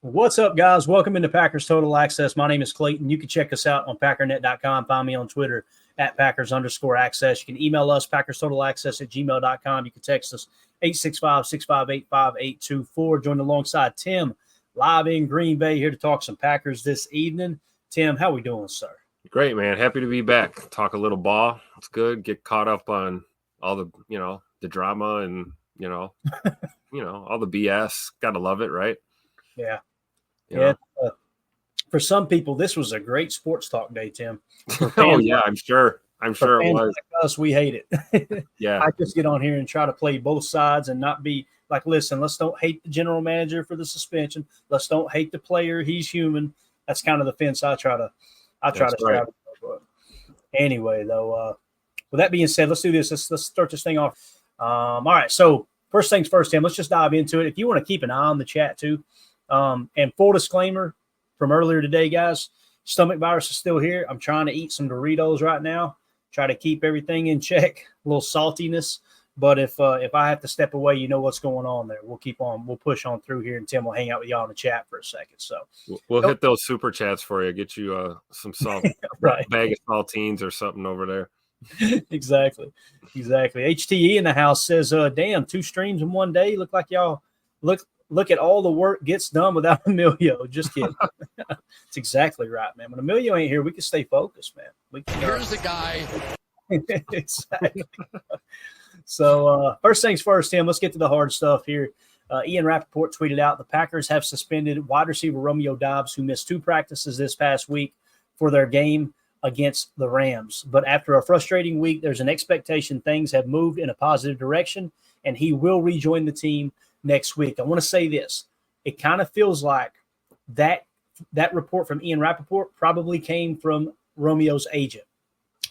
What's up, guys? Welcome into Packers Total Access. My name is Clayton. You can check us out on packernet.com. Find me on Twitter at Packers_access. You can email us, PackersTotalAccess@gmail.com. You can text us 865-658-5824. Join alongside Tim live in Green Bay here to talk some Packers this evening. Tim, how we doing, sir? Great, man. Happy to be back. Talk a little ball. It's good. Get caught up on all the, the drama and, all the BS. Gotta love it, right? Yeah. Yeah. For some people, this was a great sports talk day, Tim. Oh, yeah, I'm sure it was. Like us, we hate it. Yeah. I just get on here and try to play both sides and not be like, listen, let's don't hate the general manager for the suspension. Let's don't hate the player. He's human. That's kind of the fence I try to straddle. But anyway, though, with that being said, let's do this. Let's start this thing off. All right. So first things first, Tim, let's just dive into it. If you want to keep an eye on the chat too. And full disclaimer from earlier today, guys, stomach virus is still here. I'm trying to eat some Doritos right now, try to keep everything in check, a little saltiness. But if I have to step away, you know what's going on there. We'll keep on. We'll push on through here, and Tim will hang out with y'all in the chat for a second. So we'll hit those super chats for you. Get you some salt, right. Bag of saltines or something over there. Exactly. HTE in the house says, damn, 2 streams in one day. Look like y'all look at all the work gets done without Emilio. Just kidding. That's exactly right, man. When Emilio ain't here, we can stay focused, man. Here's the guy. Exactly. So first things first, Tim, let's get to the hard stuff here. Ian Rappaport tweeted out, the Packers have suspended wide receiver Romeo Doubs, who missed 2 practices this past week for their game against the Rams. But after a frustrating week, there's an expectation things have moved in a positive direction, and he will rejoin the team next week. I want to say this. It kind of feels like that report from Ian Rappaport probably came from Romeo's agent.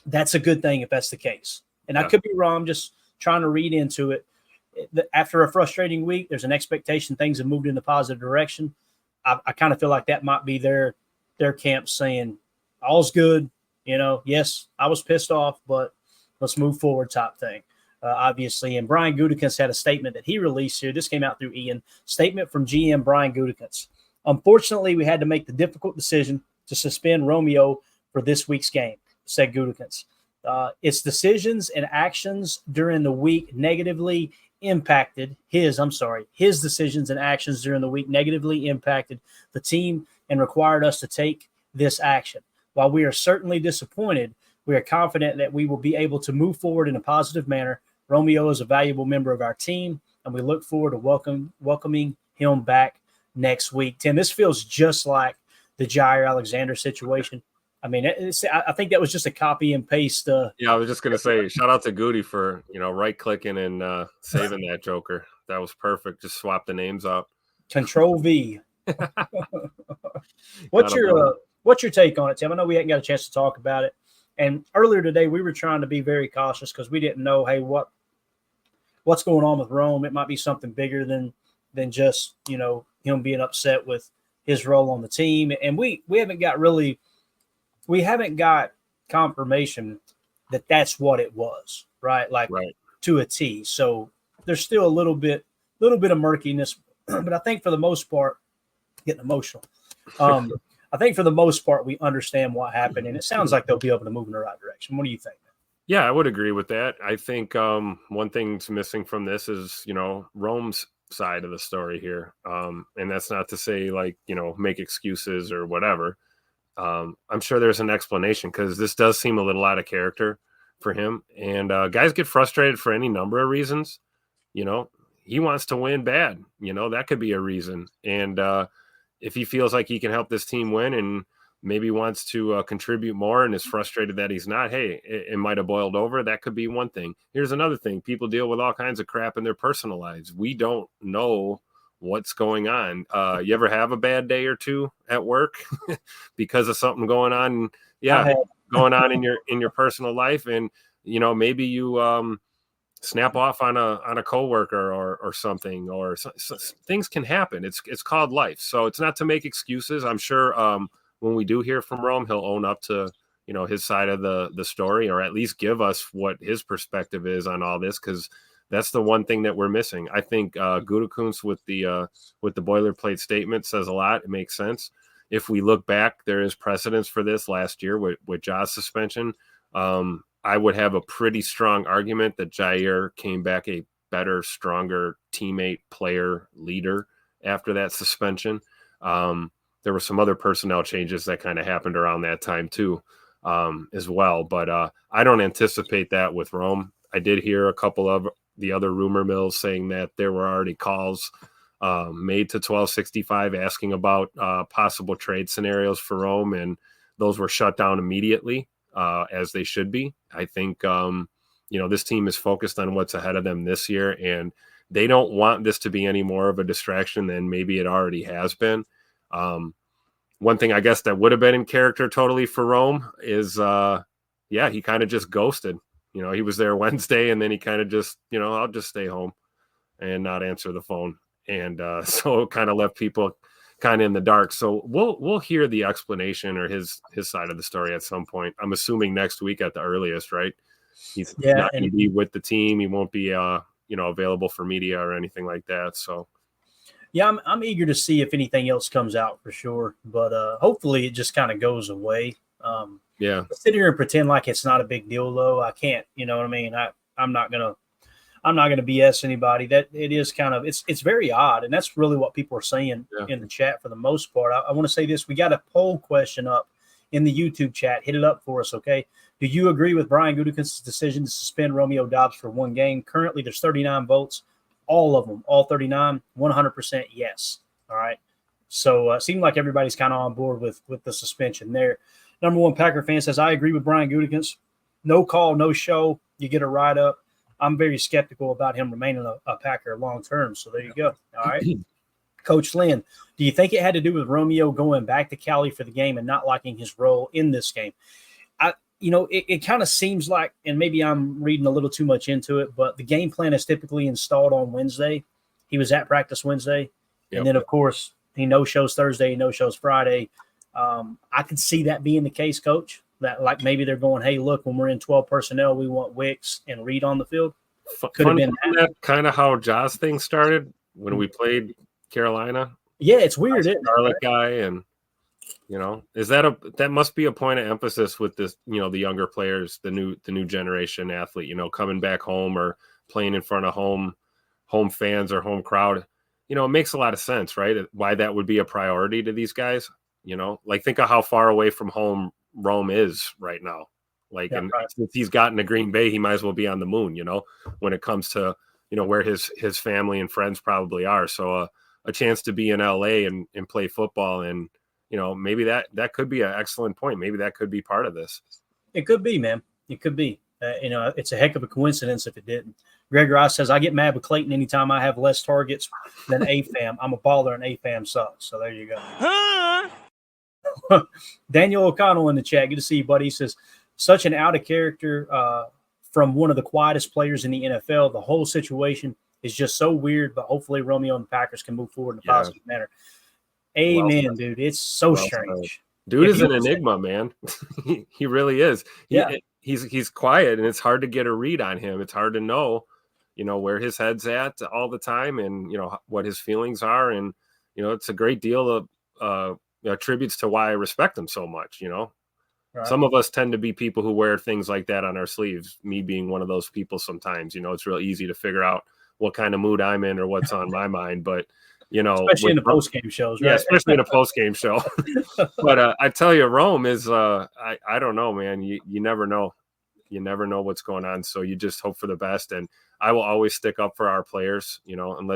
That's a good thing if that's the case. And I could be wrong. I'm just trying to read into it. After a frustrating week, there's an expectation things have moved in a positive direction. I kind of feel like that might be their camp saying, all's good. Yes, I was pissed off, but let's move forward type thing. Obviously. And Brian Gutekunst had a statement that he released here. This came out through Ian. Statement from GM Brian Gutekunst. Unfortunately, we had to make the difficult decision to suspend Romeo for this week's game, said Gutekunst. Its decisions and actions during the week negatively impacted his decisions and actions during the week negatively impacted the team and required us to take this action. While we are certainly disappointed, we are confident that we will be able to move forward in a positive manner. Romeo is a valuable member of our team, and we look forward to welcoming him back next week. Tim, this feels just like the Jair Alexander situation. I mean, I think that was just a copy and paste. Yeah, I was just going to say, shout out to Goody for, right-clicking and saving that joker. That was perfect. Just swap the names up. Control V. What's your take on it, Tim? I know we hadn't got a chance to talk about it. And earlier today, we were trying to be very cautious because we didn't know, hey, what's going on with Rome? It might be something bigger than just, him being upset with his role on the team. And we haven't got confirmation that that's what it was, right? Like to a T. So there's still a little bit of murkiness. But I think for the most part, getting emotional. I think for the most part, we understand what happened, and it sounds like they'll be able to move in the right direction. What do you think? Yeah, I would agree with that. I think one thing's missing from this is, Rome's side of the story here. And that's not to say make excuses or whatever. I'm sure there's an explanation because this does seem a little out of character for him. And guys get frustrated for any number of reasons. He wants to win bad. That could be a reason. And if he feels like he can help this team win and maybe wants to contribute more and is frustrated that he's not, hey, it might have boiled over. That could be one thing. Here's another thing. People deal with all kinds of crap in their personal lives. We don't know what's going on. You ever have a bad day or two at work because of something going on? Yeah, going on in your personal life. And, maybe you snap off on a coworker or something, or things can happen. It's called life. So it's not to make excuses. I'm sure when we do hear from Rome, he'll own up to, his side of the story, or at least give us what his perspective is on all this. Cause That's the one thing that we're missing. I think Gutekunst with the boilerplate statement says a lot. It makes sense. If we look back, there is precedence for this last year with Ja's suspension. I would have a pretty strong argument that Jair came back a better, stronger teammate, player, leader after that suspension. There were some other personnel changes that kind of happened around that time too, as well. But I don't anticipate that with Rome. I did hear a couple of the other rumor mills saying that there were already calls made to 1265 asking about possible trade scenarios for Rome, and those were shut down immediately, as they should be. I think this team is focused on what's ahead of them this year, and they don't want this to be any more of a distraction than maybe it already has been. One thing I guess that would have been in character totally for Rome is, he kind of just ghosted. He was there Wednesday, and then he kind of just, I'll just stay home and not answer the phone. And so it kind of left people kind of in the dark. So we'll hear the explanation or his side of the story at some point. I'm assuming next week at the earliest, right? He's not going to be with the team. He won't be, available for media or anything like that. So. Yeah, I'm eager to see if anything else comes out for sure, but hopefully it just kind of goes away. Sit here and pretend like it's not a big deal, though. I can't. You know what I mean? I'm not gonna BS anybody. That it is kind of it's very odd, and that's really what people are saying in the chat for the most part. I want to say this: we got a poll question up in the YouTube chat. Hit it up for us, okay? Do you agree with Brian Gutekunst's decision to suspend Romeo Doubs for one game? Currently, there's 39 votes. All of them, all 39, 100% yes. All right. So it seemed like everybody's kind of on board with the suspension there. Number one Packer fan says, I agree with Brian Gutekunst. No call, no show. You get a write-up. I'm very skeptical about him remaining a Packer long-term. So there you go. All right. Coach Lynn, do you think it had to do with Romeo going back to Cali for the game and not liking his role in this game? It kind of seems like, and maybe I'm reading a little too much into it, but the game plan is typically installed on Wednesday. He was at practice Wednesday. Yep. And then, of course, he no-shows Thursday, he no-shows Friday. I could see that being the case, Coach, that like maybe they're going, hey, look, when we're in 12 personnel, we want Wicks and Reed on the field. Could have been that kind of how Ja's thing started when we played Carolina. Yeah, it's weird. Scarlet guy and – is that must be a point of emphasis with this, the younger players, the new generation athlete, coming back home or playing in front of home fans or home crowd. It makes a lot of sense, right? Why that would be a priority to these guys, like think of how far away from home Rome is right now. Like, and since he's gotten to Green Bay, he might as well be on the moon, when it comes to, where his family and friends probably are. So a chance to be in LA and play football and, maybe that could be an excellent point. Maybe that could be part of this. It could be, man. It could be. It's a heck of a coincidence if it didn't. Greg Ross says, I get mad with Clayton anytime I have less targets than AFAM. I'm a baller and AFAM sucks. So there you go. Daniel O'Connell in the chat. Good to see you, buddy. He says, such an out of character from one of the quietest players in the NFL. The whole situation is just so weird, but hopefully Romeo and the Packers can move forward in a positive manner. Amen, dude. It's so strange. Dude is an enigma, man. He really is. He's quiet, and it's hard to get a read on him. It's hard to know, where his head's at all the time, and what his feelings are, and it's a great deal of attributes to why I respect him so much. Right. Some of us tend to be people who wear things like that on our sleeves. Me being one of those people. Sometimes, it's real easy to figure out what kind of mood I'm in or what's on my mind, but. Especially in the post-game shows, right? Yeah, especially in a post-game show. But I tell you, Rome is, I don't know, man. You never know. You never know what's going on. So you just hope for the best. And I will always stick up for our players, and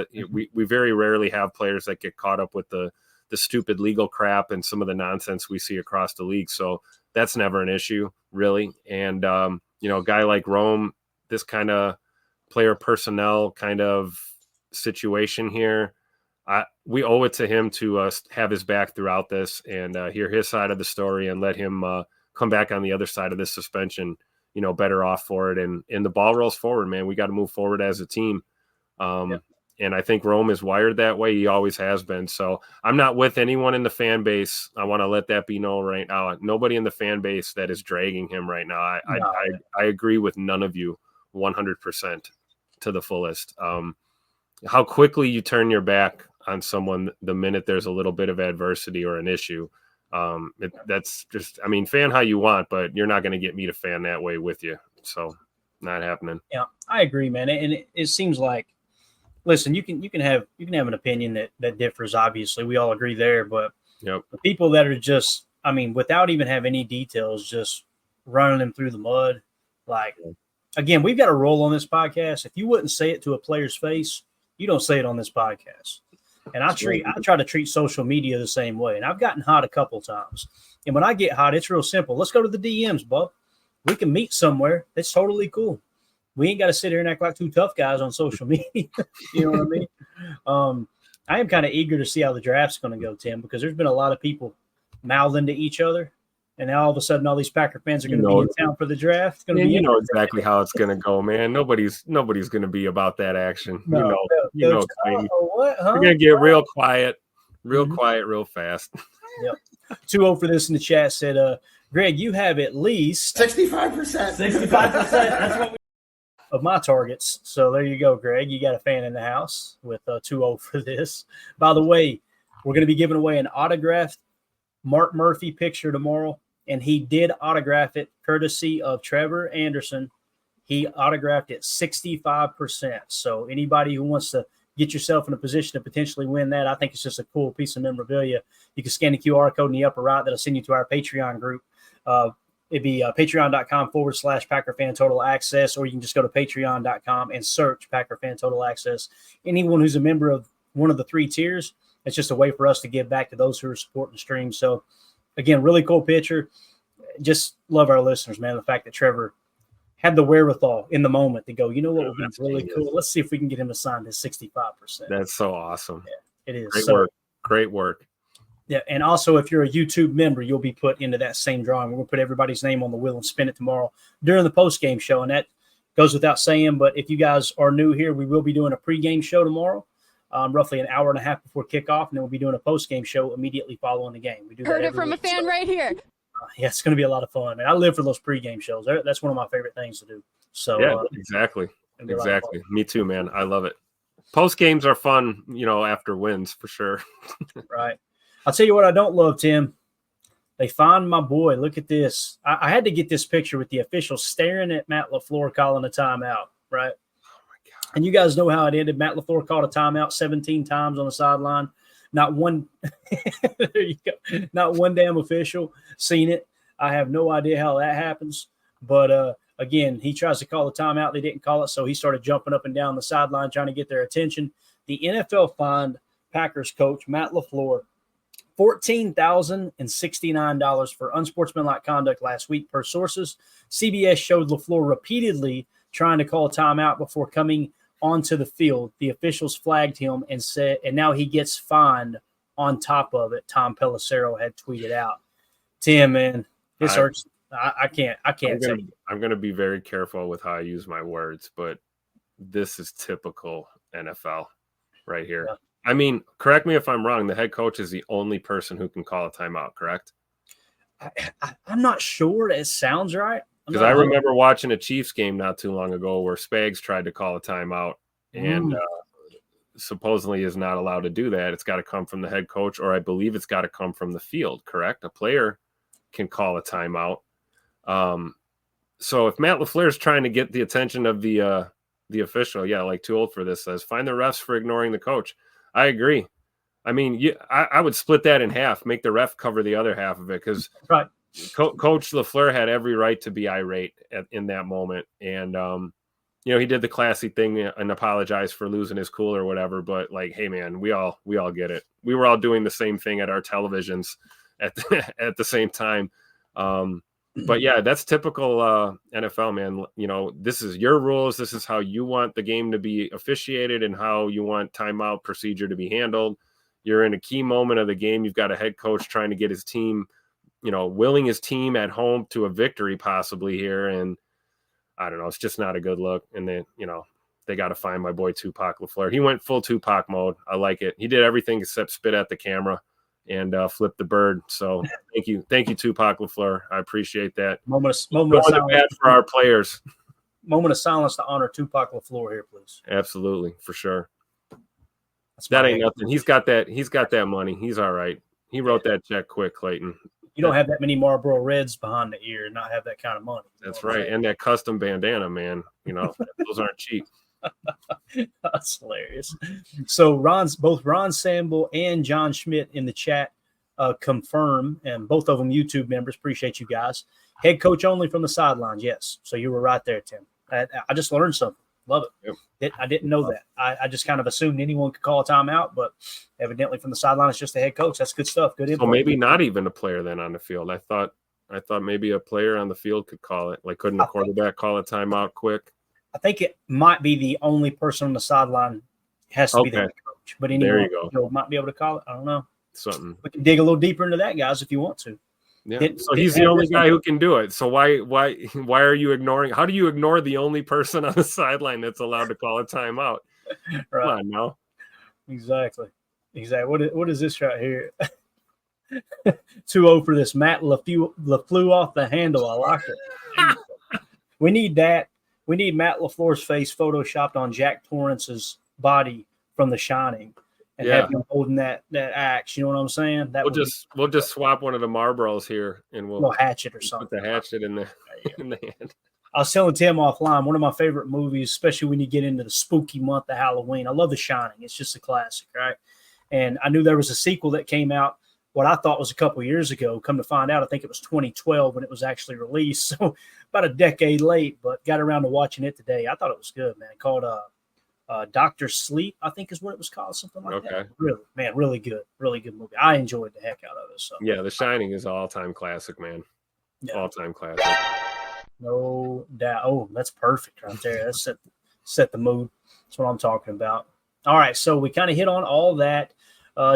we very rarely have players that get caught up with the stupid legal crap and some of the nonsense we see across the league. So that's never an issue, really. And, a guy like Rome, this kind of player personnel kind of situation here, we owe it to him to have his back throughout this and hear his side of the story and let him come back on the other side of this suspension, better off for it. And the ball rolls forward, man. We got to move forward as a team. And I think Rome is wired that way. He always has been. So I'm not with anyone in the fan base. I want to let that be known right now. Nobody in the fan base that is dragging him right now. I agree with none of you 100%. to the fullest. How quickly you turn your back on someone the minute there's a little bit of adversity or an issue. That's just, I mean, fan how you want, but you're not going to get me to fan that way with you. So not happening. Yeah, I agree, man. And it seems like, listen, you can have an opinion that differs. Obviously, we all agree there, but the people that are just, I mean, without even having any details, just running them through the mud. Like, again, we've got a rule on this podcast. If you wouldn't say it to a player's face, you don't say it on this podcast. And I try to treat social media the same way. And I've gotten hot a couple times. And when I get hot, it's real simple. Let's go to the DMs, bub. We can meet somewhere. It's totally cool. We ain't got to sit here and act like two tough guys on social media. You know what I mean? I am kind of eager to see how the draft's going to go, Tim, because there's been a lot of people mouthing to each other. And now all of a sudden, all these Packer fans are going to be in town for the draft. You know exactly how it's going to go, man. Nobody's going to be about that action. No, what? Huh? We're going to get real quiet, real fast. Yep. 2-0 for this in the chat said, Greg, you have at least 65%. 65%. That's what of my targets. So there you go, Greg. You got a fan in the house with 2-0 for this. By the way, we're going to be giving away an autographed Mark Murphy picture tomorrow, and he did autograph it courtesy of Trevor Anderson. He autographed it 65%. So anybody who wants to get yourself in a position to potentially win that, I think it's just a cool piece of memorabilia. You can scan the QR code in the upper right. That'll send you to our Patreon group. It'd be patreon.com/Packer Fan Total Access, or you can just go to patreon.com and search Packer Fan Total Access. Anyone who's a member of one of the 3 tiers, it's just a way for us to give back to those who are supporting the stream. So, again, really cool picture. Just love our listeners, man. The fact that Trevor had the wherewithal in the moment to go, you know what would be really cool? Let's see if we can get him to sign his 65%. That's so awesome. Yeah, it is. Great work. Yeah, and also if you're a YouTube member, you'll be put into that same drawing. We're going to put everybody's name on the wheel and spin it tomorrow during the post-game show, and that goes without saying. But if you guys are new here, we will be doing a pre-game show tomorrow, roughly an hour and a half before kickoff, and then we'll be doing a post-game show immediately following the game. We do Heard it from a fan right here. Yeah, it's going to be a lot of fun, man. I live for those pre-game shows. That's one of my favorite things to do. So yeah, exactly. Me too, man. I love it. Post games are fun, after wins for sure. Right. I'll tell you what I don't love, Tim. They find my boy. Look at this. I had to get this picture with the officials staring at Matt LaFleur calling a timeout, right? Oh my God. And you guys know how it ended. Matt LaFleur called a timeout 17 times on the sideline. Not one there you go. Not one damn official seen it. I have no idea how that happens. But again, he tries to call a timeout. They didn't call it, so he started jumping up and down the sideline trying to get their attention. The NFL fined Packers coach Matt LaFleur $14,069 for unsportsmanlike conduct last week, per sources. CBS showed LaFleur repeatedly trying to call a timeout before coming onto the field. The officials flagged him and now he gets fined on top of it. Tom Pelissero had tweeted out. Tim, man, this hurts. I can't take it. I'm going to be very careful with how I use my words, but this is typical NFL right here. Yeah. I mean, correct me if I'm wrong. The head coach is the only person who can call a timeout, correct? I'm not sure. It sounds right. Because I remember watching a Chiefs game not too long ago where Spags tried to call a timeout and supposedly is not allowed to do that. It's got to come from the head coach, or I believe it's got to come from the field, correct? A player can call a timeout. So if Matt LaFleur is trying to get the attention of the official, like too old for this, says, find the refs for ignoring the coach. I agree. I mean, I would split that in half, make the ref cover the other half of it, because right. Coach LaFleur had every right to be irate in that moment. And, he did the classy thing and apologized for losing his cool or whatever. But hey, man, we all get it. We were all doing the same thing at our televisions at the same time. But yeah, that's typical NFL, man. This is your rules. This is how you want the game to be officiated and how you want timeout procedure to be handled. You're in a key moment of the game. You've got a head coach trying to get his team, willing his team at home to a victory possibly here. And I don't know, it's just not a good look. And then, they got to find my boy Tupac LaFleur. He went full Tupac mode. I like it. He did everything except spit at the camera and flip the bird. So thank you, Tupac LaFleur. I appreciate that. Moment of bad for our players. moment of silence to honor Tupac LaFleur here, please. Absolutely, for sure. That's that ain't nothing. He's got that money. He's all right. He wrote that check quick, Clayton. You don't have that many Marlboro Reds behind the ear and not have that kind of money. That's right. And that custom bandana, man. Those aren't cheap. That's hilarious. So both Ron Sample and John Schmidt in the chat confirm, and both of them YouTube members. Appreciate you guys. Head coach only from the sidelines. Yes. So you were right there, Tim. I just learned something. Love it. Yep. I didn't know that. I just kind of assumed anyone could call a timeout, but evidently from the sideline, it's just the head coach. That's good stuff. Good info. So maybe not even a player then on the field. I thought maybe a player on the field could call it. Like, couldn't a quarterback call a timeout quick? I think it might be the only person on the sideline has to be the head coach. But anyone might be able to call it. I don't know. Something. We can dig a little deeper into that, guys, if you want to. Yeah. So he's the only guy who can do it. So why are you ignoring? How do you ignore the only person on the sideline that's allowed to call a timeout? Right. Come on, no. Exactly. What is this right here? 2-0 for this. Matt LaFleur off the handle. I like it. We need that. We need Matt LaFleur's face photoshopped on Jack Torrance's body from The Shining. And have him holding that axe, you know what I'm saying? We'll just swap one of the Marlboros here, and we'll hatchet or something. Put the hatchet in the hand. I was telling Tim offline, one of my favorite movies, especially when you get into the spooky month of Halloween. I love The Shining. It's just a classic, right? And I knew there was a sequel that came out, what I thought was a couple years ago. Come to find out, I think it was 2012 when it was actually released. So about a decade late, but got around to watching it today. I thought it was good, man. Called Dr. Sleep, I think is what it was called, something like that. Really good movie. I enjoyed the heck out of it. So yeah, The Shining is an all-time classic, man. Yeah. All-time classic. No doubt. Oh, that's perfect right there. That's set the mood. That's what I'm talking about. All right, so we kind of hit on all that.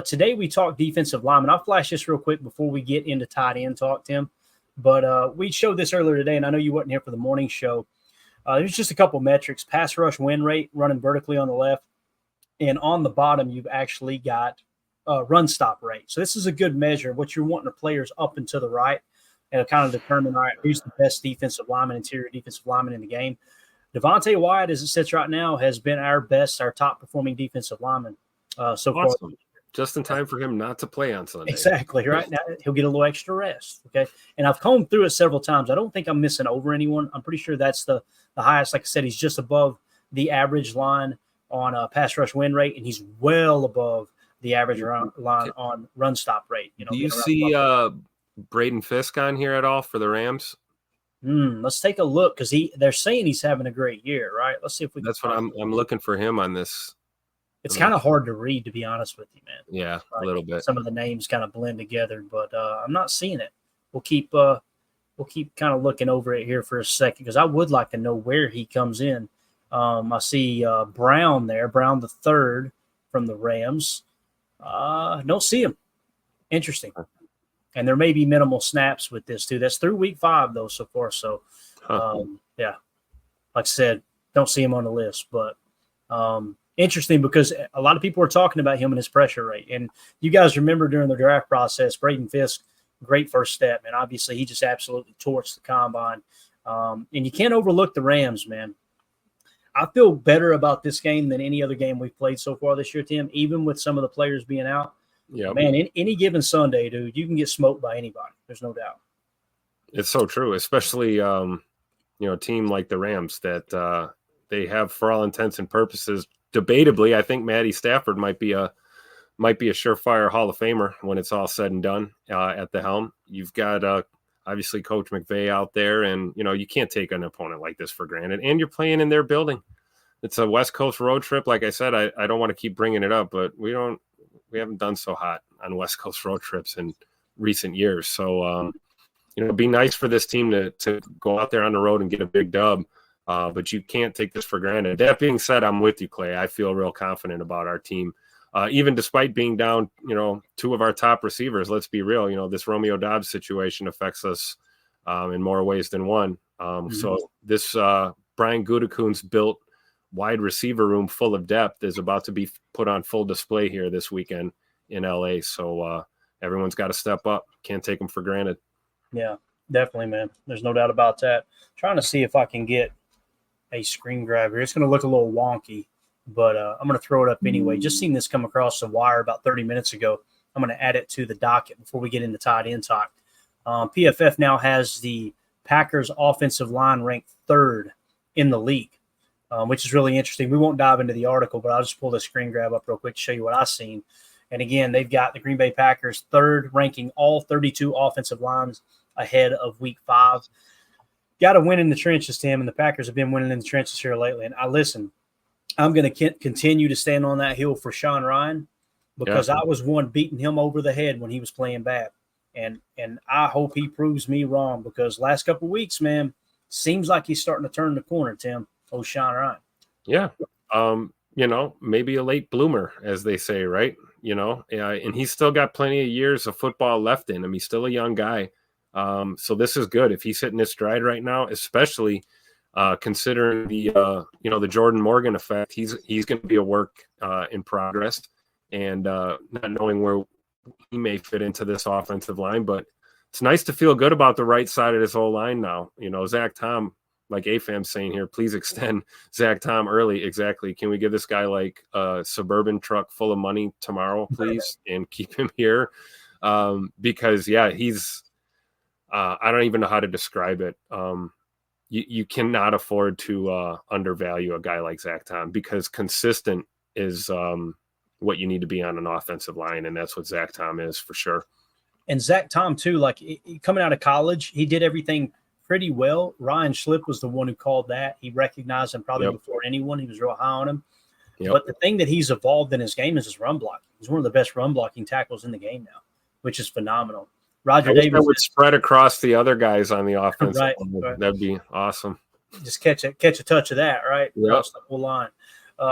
Today we talked defensive lineman. I'll flash this real quick before we get into tight end talk, Tim. But we showed this earlier today, and I know you weren't here for the morning show. There's just a couple metrics. Pass rush win rate, running vertically on the left. And on the bottom, you've actually got run stop rate. So this is a good measure of what you're wanting the players up and to the right. And it'll kind of determine, all right, who's the best defensive lineman, interior defensive lineman in the game. Devontae Wyatt, as it sits right now, has been our top-performing defensive lineman so far. Just in time for him not to play on Sunday. Exactly. Right now, he'll get a little extra rest. Okay. And I've combed through it several times. I don't think I'm missing over anyone. I'm pretty sure that's the highest. Like I said, he's just above the average line on pass rush win rate, and he's well above the average line on run stop rate. Do you see Braden Fisk on here at all for the Rams? Let's take a look because they're saying he's having a great year, right? Let's see if we. That's what I'm looking for him on this. It's kind of hard to read, to be honest with you, man. Yeah, a little bit. Some of the names kind of blend together, but I'm not seeing it. We'll keep kind of looking over it here for a second because I would like to know where he comes in. I see Brown there, Brown the third from the Rams. Don't see him. Interesting. And there may be minimal snaps with this too. That's through week 5 though so far. So, yeah, like I said, don't see him on the list, but interesting because a lot of people were talking about him and his pressure rate. And you guys remember during the draft process, Braden Fisk, great first step. And obviously he just absolutely torched the combine. And you can't overlook the Rams, man. I feel better about this game than any other game we've played so far this year, Tim, even with some of the players being out. Yeah, man, in any given Sunday, dude, you can get smoked by anybody. There's no doubt. It's so true, especially, a team like the Rams that they have, for all intents and purposes, debatably, I think Matty Stafford might be a surefire Hall of Famer when it's all said and done at the helm. You've got obviously Coach McVay out there, and you can't take an opponent like this for granted. And you're playing in their building. It's a West Coast road trip. Like I said, I don't want to keep bringing it up, but we haven't done so hot on West Coast road trips in recent years. So it'd be nice for this team to go out there on the road and get a big dub. But you can't take this for granted. That being said, I'm with you, Clay. I feel real confident about our team. Even despite being down, 2 of our top receivers, let's be real, this Romeo Doubs situation affects us in more ways than one. So this Brian Gutekunst built wide receiver room full of depth is about to be put on full display here this weekend in LA. So everyone's got to step up. Can't take them for granted. Yeah, definitely, man. There's no doubt about that. Trying to see if I can get a screen grab here. It's going to look a little wonky, but I'm going to throw it up anyway. Just seen this come across the wire about 30 minutes ago. I'm going to add it to the docket before we get into tight end talk. PFF now has the Packers offensive line ranked 3rd in the league, which is really interesting. We won't dive into the article, but I'll just pull the screen grab up real quick to show you what I've seen. And again, they've got the Green Bay Packers 3rd, ranking all 32 offensive lines ahead of Week 5. Got to win in the trenches, Tim, and the Packers have been winning in the trenches here lately. And I'm going to continue to stand on that hill for Sean Ryan because I was one beating him over the head when he was playing bad. And I hope he proves me wrong because last couple of weeks, man, seems like he's starting to turn the corner, Tim. Oh, Sean Ryan. Yeah. Maybe a late bloomer, as they say, right? And he's still got plenty of years of football left in him. He's still a young guy. So this is good if he's hitting his stride right now, especially considering the Jordan Morgan effect. He's going to be a work in progress, and not knowing where he may fit into this offensive line. But it's nice to feel good about the right side of this whole line now. Zach Tom, like AFAM's saying here, please extend Zach Tom early. Exactly. Can we give this guy like a Suburban truck full of money tomorrow, please, and keep him here? Because he's. I don't even know how to describe it. You cannot afford to undervalue a guy like Zach Tom because consistent is what you need to be on an offensive line, and that's what Zach Tom is for sure. And Zach Tom, too, like coming out of college, he did everything pretty well. Ryan Schlipp was the one who called that. He recognized him probably before anyone. He was real high on him. Yep. But the thing that he's evolved in his game is his run blocking. He's one of the best run blocking tackles in the game now, which is phenomenal. Roger Davis would spread across the other guys on the offense. Right. That'd be awesome. Just catch a touch of that, right? Yep. Across the whole line.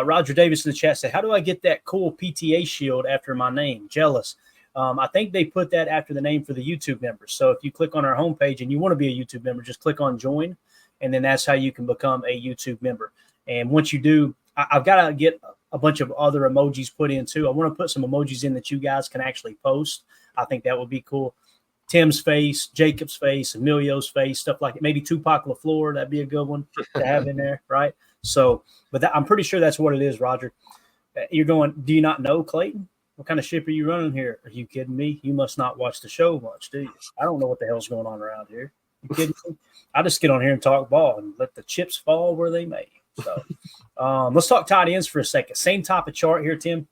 Roger Davis in the chat said, "How do I get that cool PTA shield after my name? Jealous." I think they put that after the name for the YouTube members. So if you click on our homepage and you want to be a YouTube member, just click on join, and then that's how you can become a YouTube member. And once you do, I've got to get a bunch of other emojis put in too. I want to put some emojis in that you guys can actually post. I think that would be cool. Tim's face, Jacob's face, Emilio's face, stuff like it. Maybe Tupac LaFleur, that'd be a good one to have in there, right? So, but I'm pretty sure that's what it is, Roger. You're going, do you not know, Clayton? What kind of ship are you running here? Are you kidding me? You must not watch the show much, do you? I don't know what the hell's going on around here. You kidding me? I just get on here and talk ball and let the chips fall where they may. So let's talk tight ends for a second. Same type of chart here, Tim.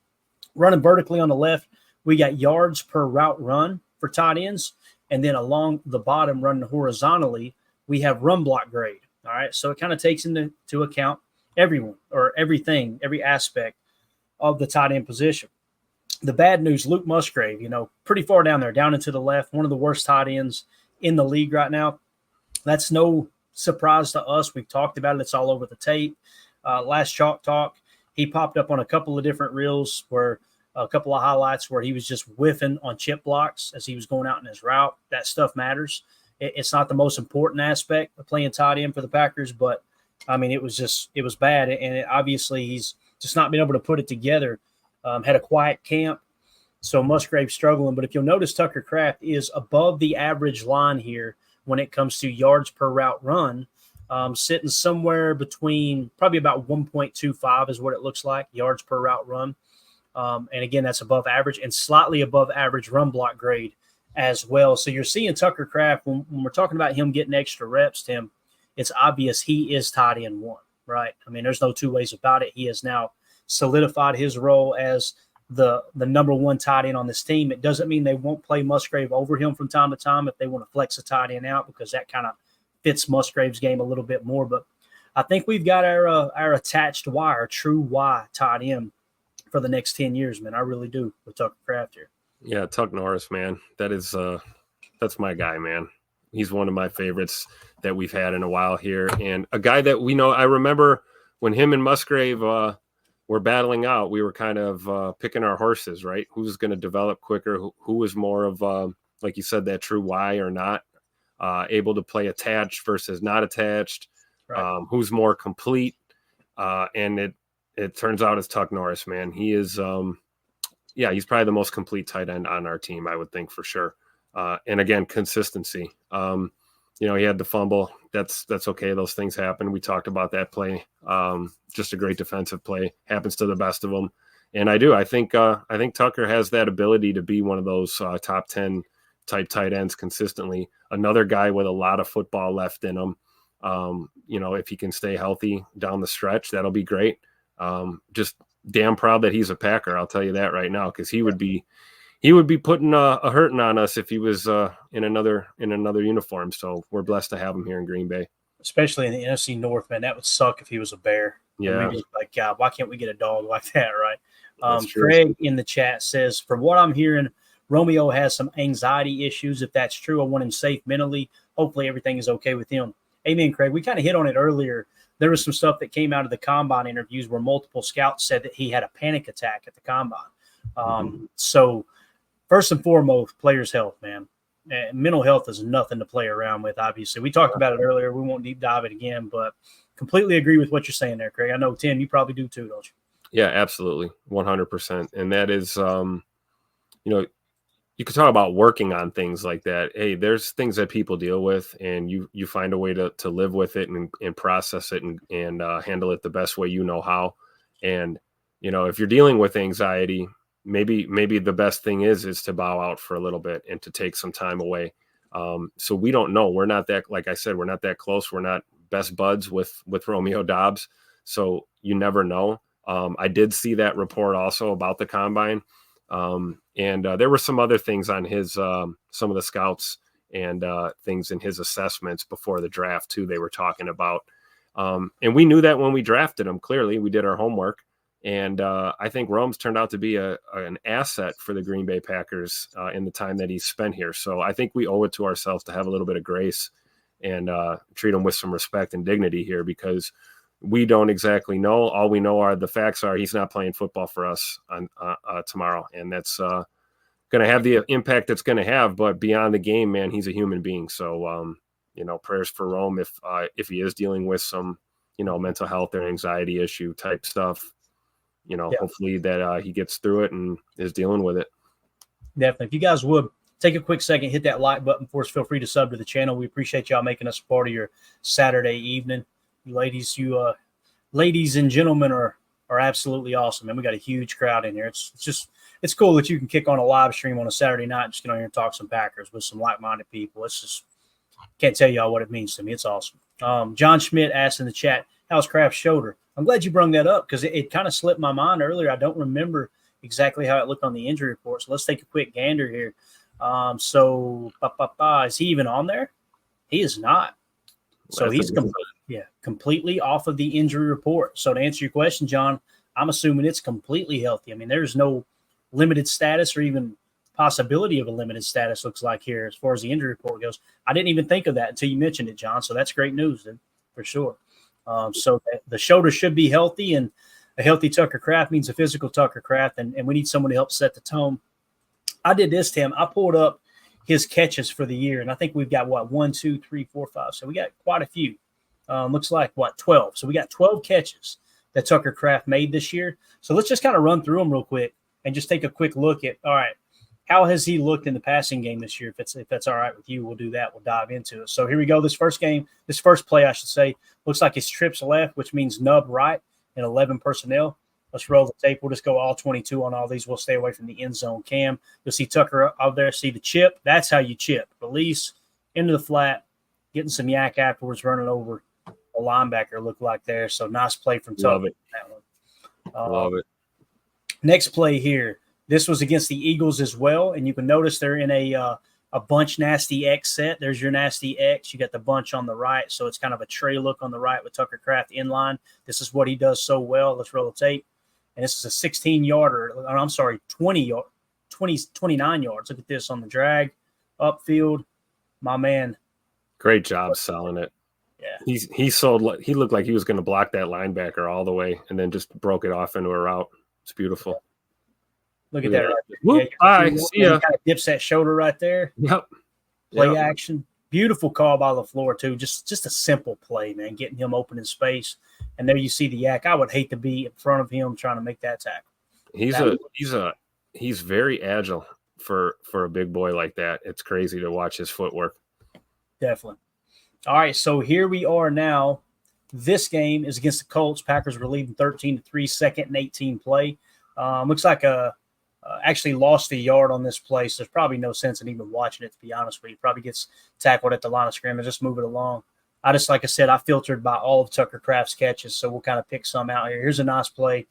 Running vertically on the left, we got yards per route run for tight ends. And then along the bottom, running horizontally, we have run block grade. All right. So it kind of takes into account everyone or everything, every aspect of the tight end position. The bad news, Luke Musgrave, pretty far down there, down and to the left, one of the worst tight ends in the league right now. That's no surprise to us. We've talked about it. It's all over the tape. Last Chalk Talk, he popped up on a couple of different reels where a couple of highlights where he was just whiffing on chip blocks as he was going out in his route. That stuff matters. It's not the most important aspect of playing tight end for the Packers, but, I mean, it was bad. And obviously he's just not been able to put it together. Had a quiet camp, so Musgrave's struggling. But if you'll notice, Tucker Kraft is above the average line here when it comes to yards per route run, sitting somewhere between probably about 1.25 is what it looks like, yards per route run. And again, that's above average and slightly above average run block grade as well. So you're seeing Tucker Kraft, when we're talking about him getting extra reps, Tim, it's obvious he is tight end one, right? I mean, there's no two ways about it. He has now solidified his role as the number one tight end on this team. It doesn't mean they won't play Musgrave over him from time to time if they want to flex a tight end out, because that kind of fits Musgrave's game a little bit more. But I think we've got our attached Y, our true Y tight end for the next 10 years, man. I really do with Tucker Kraft here. Yeah, Tuck Norris, man. That's my guy, man. He's one of my favorites that we've had in a while here. And a guy that we know, I remember when him and Musgrave were battling out, we were kind of picking our horses, right? Who's going to develop quicker? Who was more of, like you said, that true Y or not, able to play attached versus not attached, right. Who's more complete. And it turns out it's Tuck Norris, man. He is, he's probably the most complete tight end on our team, I would think, for sure. And again, consistency. you know, he had the fumble. That's okay. Those things happen. We talked about that play. Just a great defensive play. Happens to the best of them. And I think Tucker has that ability to be one of those top 10 type tight ends consistently. Another guy with a lot of football left in him. You know, if he can stay healthy down the stretch, that'll be great. Just damn proud that he's a Packer. I'll tell you that right now, because he would be putting a hurting on us if he was in another uniform. So we're blessed to have him here in Green Bay, especially in the NFC North. Man, that would suck if he was a Bear. Yeah, maybe like, God, why can't we get a dog like that, right? Craig in the chat says, from what I'm hearing, Romeo has some anxiety issues. If that's true, I want him safe mentally. Hopefully everything is okay with him. Amen, Craig. We kind of hit on it earlier. There was some stuff that came out of the combine interviews where multiple scouts said that he had a panic attack at the combine. So first and foremost, players' health, man. Mental health is nothing to play around with, obviously. We talked about it earlier. We won't deep dive it again, but completely agree with what you're saying there, Craig. I know, Tim, you probably do too, don't you? Yeah, absolutely. 100%. And that is, you know, you could talk about working on things like that. Hey, there's things that people deal with, and you find a way to live with it and process it and handle it the best way you know how. And, you know, if you're dealing with anxiety, maybe the best thing is to bow out for a little bit and to take some time away. So we don't know. We're not that, like I said, we're not that close. We're not best buds with Romeo Doubs. So you never know. I did see that report also about the combine. And there were some other things on his, some of the scouts and things in his assessments before the draft too, they were talking about. And we knew that when we drafted him. Clearly we did our homework. And I think Rome's turned out to be an asset for the Green Bay Packers in the time that he's spent here. So I think we owe it to ourselves to have a little bit of grace and treat him with some respect and dignity here, because we don't exactly know. All we know are the facts are he's not playing football for us on tomorrow. And that's going to have the impact it's going to have. But beyond the game, man, he's a human being. So, you know, prayers for Rome if he is dealing with some, you know, mental health or anxiety issue type stuff. You know, hopefully that he gets through it and is dealing with it. Definitely. If you guys would take a quick second, hit that like button for us. Feel free to sub to the channel. We appreciate y'all making us part of your Saturday evening. You ladies, ladies and gentlemen are absolutely awesome. And we got a huge crowd in here. It's cool that you can kick on a live stream on a Saturday night and just get on here and talk some Packers with some like-minded people. It's just, can't tell y'all what it means to me. It's awesome. John Schmidt asked in the chat, how's Kraft's shoulder? I'm glad you brought that up, because it kind of slipped my mind earlier. I don't remember exactly how it looked on the injury report. So let's take a quick gander here. Is he even on there? He is not. So he's completely off of the injury report. So to answer your question, John, I'm assuming it's completely healthy. I mean, there's no limited status or even possibility of a limited status, looks like here, as far as the injury report goes. I didn't even think of that until you mentioned it, John. So that's great news, dude, for sure. So the shoulder should be healthy, and a healthy Tucker Kraft means a physical Tucker Kraft, and we need someone to help set the tone. I did this, Tim. I pulled up his catches for the year, and I think we've got, 1, 2, 3, 4, 5. So we got quite a few. Looks like, 12. So we got 12 catches that Tucker Kraft made this year. So let's just kind of run through them real quick and just take a quick look at, all right, how has he looked in the passing game this year? If that's all right with you, we'll do that. We'll dive into it. So here we go. This first play, I should say, looks like it's trips left, which means nub right and 11 personnel. Let's roll the tape. We'll just go all 22 on all these. We'll stay away from the end zone cam. You'll see Tucker out there. See the chip. That's how you chip. Release into the flat, getting some yak afterwards, running over a linebacker look like there. So nice play from Tucker. Love it. That one. Love it. Next play here. This was against the Eagles as well, and you can notice they're in a bunch nasty X set. There's your nasty X. You got the bunch on the right, so it's kind of a tray look on the right with Tucker Kraft in line. This is what he does so well. Let's roll the tape. And this is a 16-yarder. I'm sorry, 29 yards. Look at this on the drag, upfield. My man. Great job selling it. Yeah. He looked like he was going to block that linebacker all the way and then just broke it off into a route. It's beautiful. Look at that right there. Whoop, bye. See ya. Kind of dips that shoulder right there. Yep. Play action. Beautiful call by LaFleur, too. Just a simple play, man, getting him open in space. And there you see the yak. I would hate to be in front of him trying to make that tackle. He's very agile for a big boy like that. It's crazy to watch his footwork. Definitely. All right, so here we are now. This game is against the Colts. Packers were leading 13-3, second and 18 play. Looks like actually lost a yard on this play, so there's probably no sense in even watching it, to be honest with you. Probably gets tackled at the line of scrimmage. Just move it along. Like I said, I filtered by all of Tucker Kraft's catches, so we'll kind of pick some out here. Here's a nice play.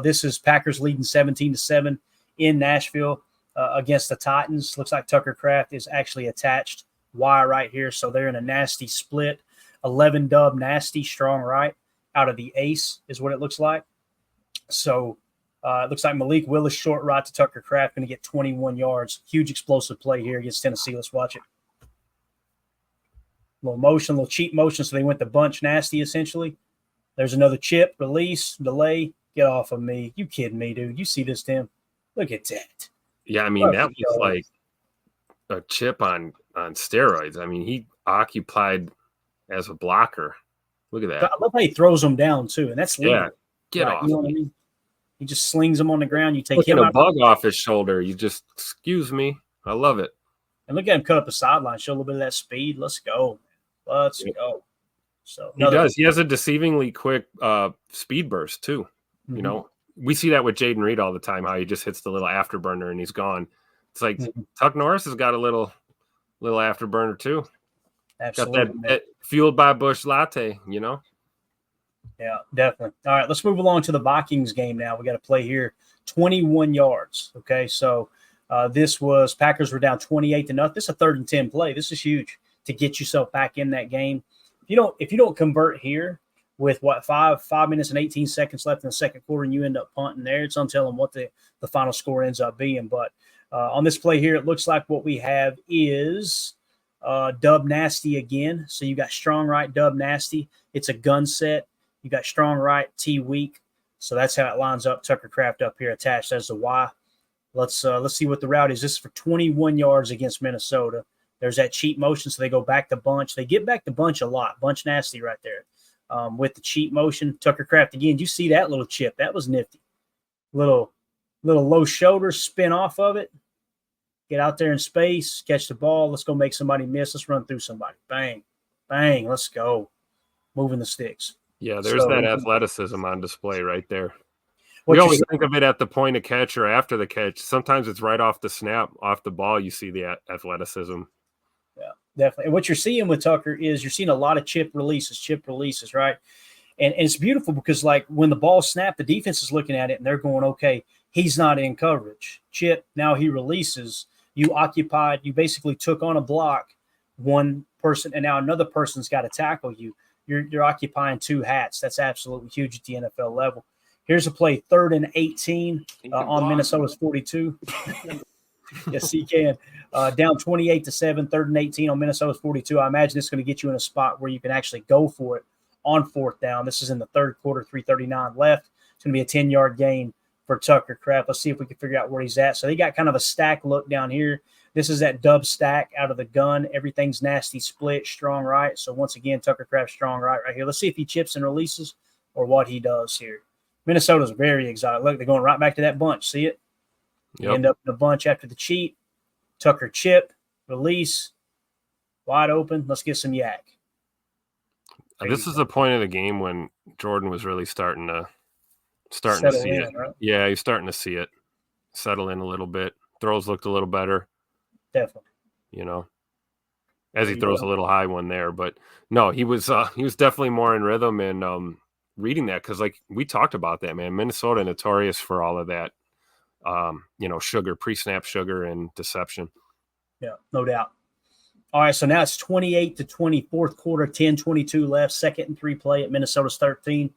This is Packers leading 17-7 in Nashville against the Titans. Looks like Tucker Kraft is actually attached wire right here, so they're in a nasty split. 11 dub nasty, strong right out of the ace is what it looks like. So it looks like Malik Willis short right to Tucker Kraft, going to get 21 yards. Huge explosive play here against Tennessee. Let's watch it. Little motion, little cheap motion, so they went the bunch nasty essentially. There's another chip, release, delay. Get off of me. You kidding me, dude? You see this, Tim? Look at that. Yeah, I mean, that was like a chip on steroids. I mean, he occupied as a blocker. Look at that. I love how he throws them down too, and that's legal. Yeah, get off. You know what I mean? He just slings them on the ground. You take Looking him a bug off his shoulder. You just, excuse me. I love it. And look at him cut up the sideline, show a little bit of that speed. Let's go. Let's go. So he does. He has a deceivingly quick speed burst too. Mm-hmm. You know, we see that with Jaden Reed all the time, how he just hits the little afterburner and he's gone. It's like Tuck Norris has got a little afterburner too. Absolutely. Got that fueled by Bush latte, you know? Yeah, definitely. All right, let's move along to the Vikings game now. We got to play here 21 yards. Okay, so this was Packers were down 28-0. This is a 3rd and 10 play. This is huge to get yourself back in that game. If you don't convert here with 5 minutes and 18 seconds left in the second quarter and you end up punting there, it's untelling what the final score ends up being. But on this play here, it looks like what we have is dub nasty again. So you got strong right, dub nasty. It's a gun set. You got strong right, T weak. So that's how it lines up. Tucker Kraft up here attached as the Y. Let's see what the route is. This is for 21 yards against Minnesota. There's that cheat motion, so they go back to bunch. They get back to bunch a lot. Bunch nasty right there with the cheat motion. Tucker Kraft again. You see that little chip? That was nifty. Little low shoulder spin off of it. Get out there in space, catch the ball. Let's go make somebody miss. Let's run through somebody. Bang, bang. Let's go. Moving the sticks. Yeah, there's that athleticism on display right there. We always think of it at the point of catch or after the catch. Sometimes it's right off the snap, off the ball. You see the athleticism. Yeah, definitely. And what you're seeing with Tucker is you're seeing a lot of chip releases, right? And it's beautiful because, like, when the ball snapped, the defense is looking at it and they're going, okay, he's not in coverage. Chip, now he releases. You occupied, you basically took on a block, one person, and now another person's got to tackle you. You're occupying 2 hats. That's absolutely huge at the NFL level. Here's a play, 3rd and 18 on Minnesota's 42. Yes, he can. Down 28-7, 3rd and 18 on Minnesota's 42. I imagine it's going to get you in a spot where you can actually go for it on 4th down. This is in the 3rd quarter, 3:39 left. It's going to be a 10-yard gain for Tucker Kraft. Let's see if we can figure out where he's at. So they got kind of a stack look down here. This is that dub stack out of the gun. Everything's nasty split, strong right. So once again, Tucker Kraft strong right here. Let's see if he chips and releases or what he does here. Minnesota's very exotic. Look, they're going right back to that bunch. See it? Yep. End up in a bunch after the cheat. Tucker chip, release, wide open. Let's get some yak. This is the point of the game when Jordan was really starting to see it. Right? Yeah, he's starting to see it settle in a little bit. Throws looked a little better. Definitely. You know, as he throws a little high one there, but no, he was definitely more in rhythm and reading that because, like, we talked about that, man. Minnesota notorious for all of that, sugar, pre-snap sugar and deception. Yeah, no doubt. All right, so now it's 28-20, 4th quarter, 10:22 left, 2nd and 3 play at Minnesota's 13.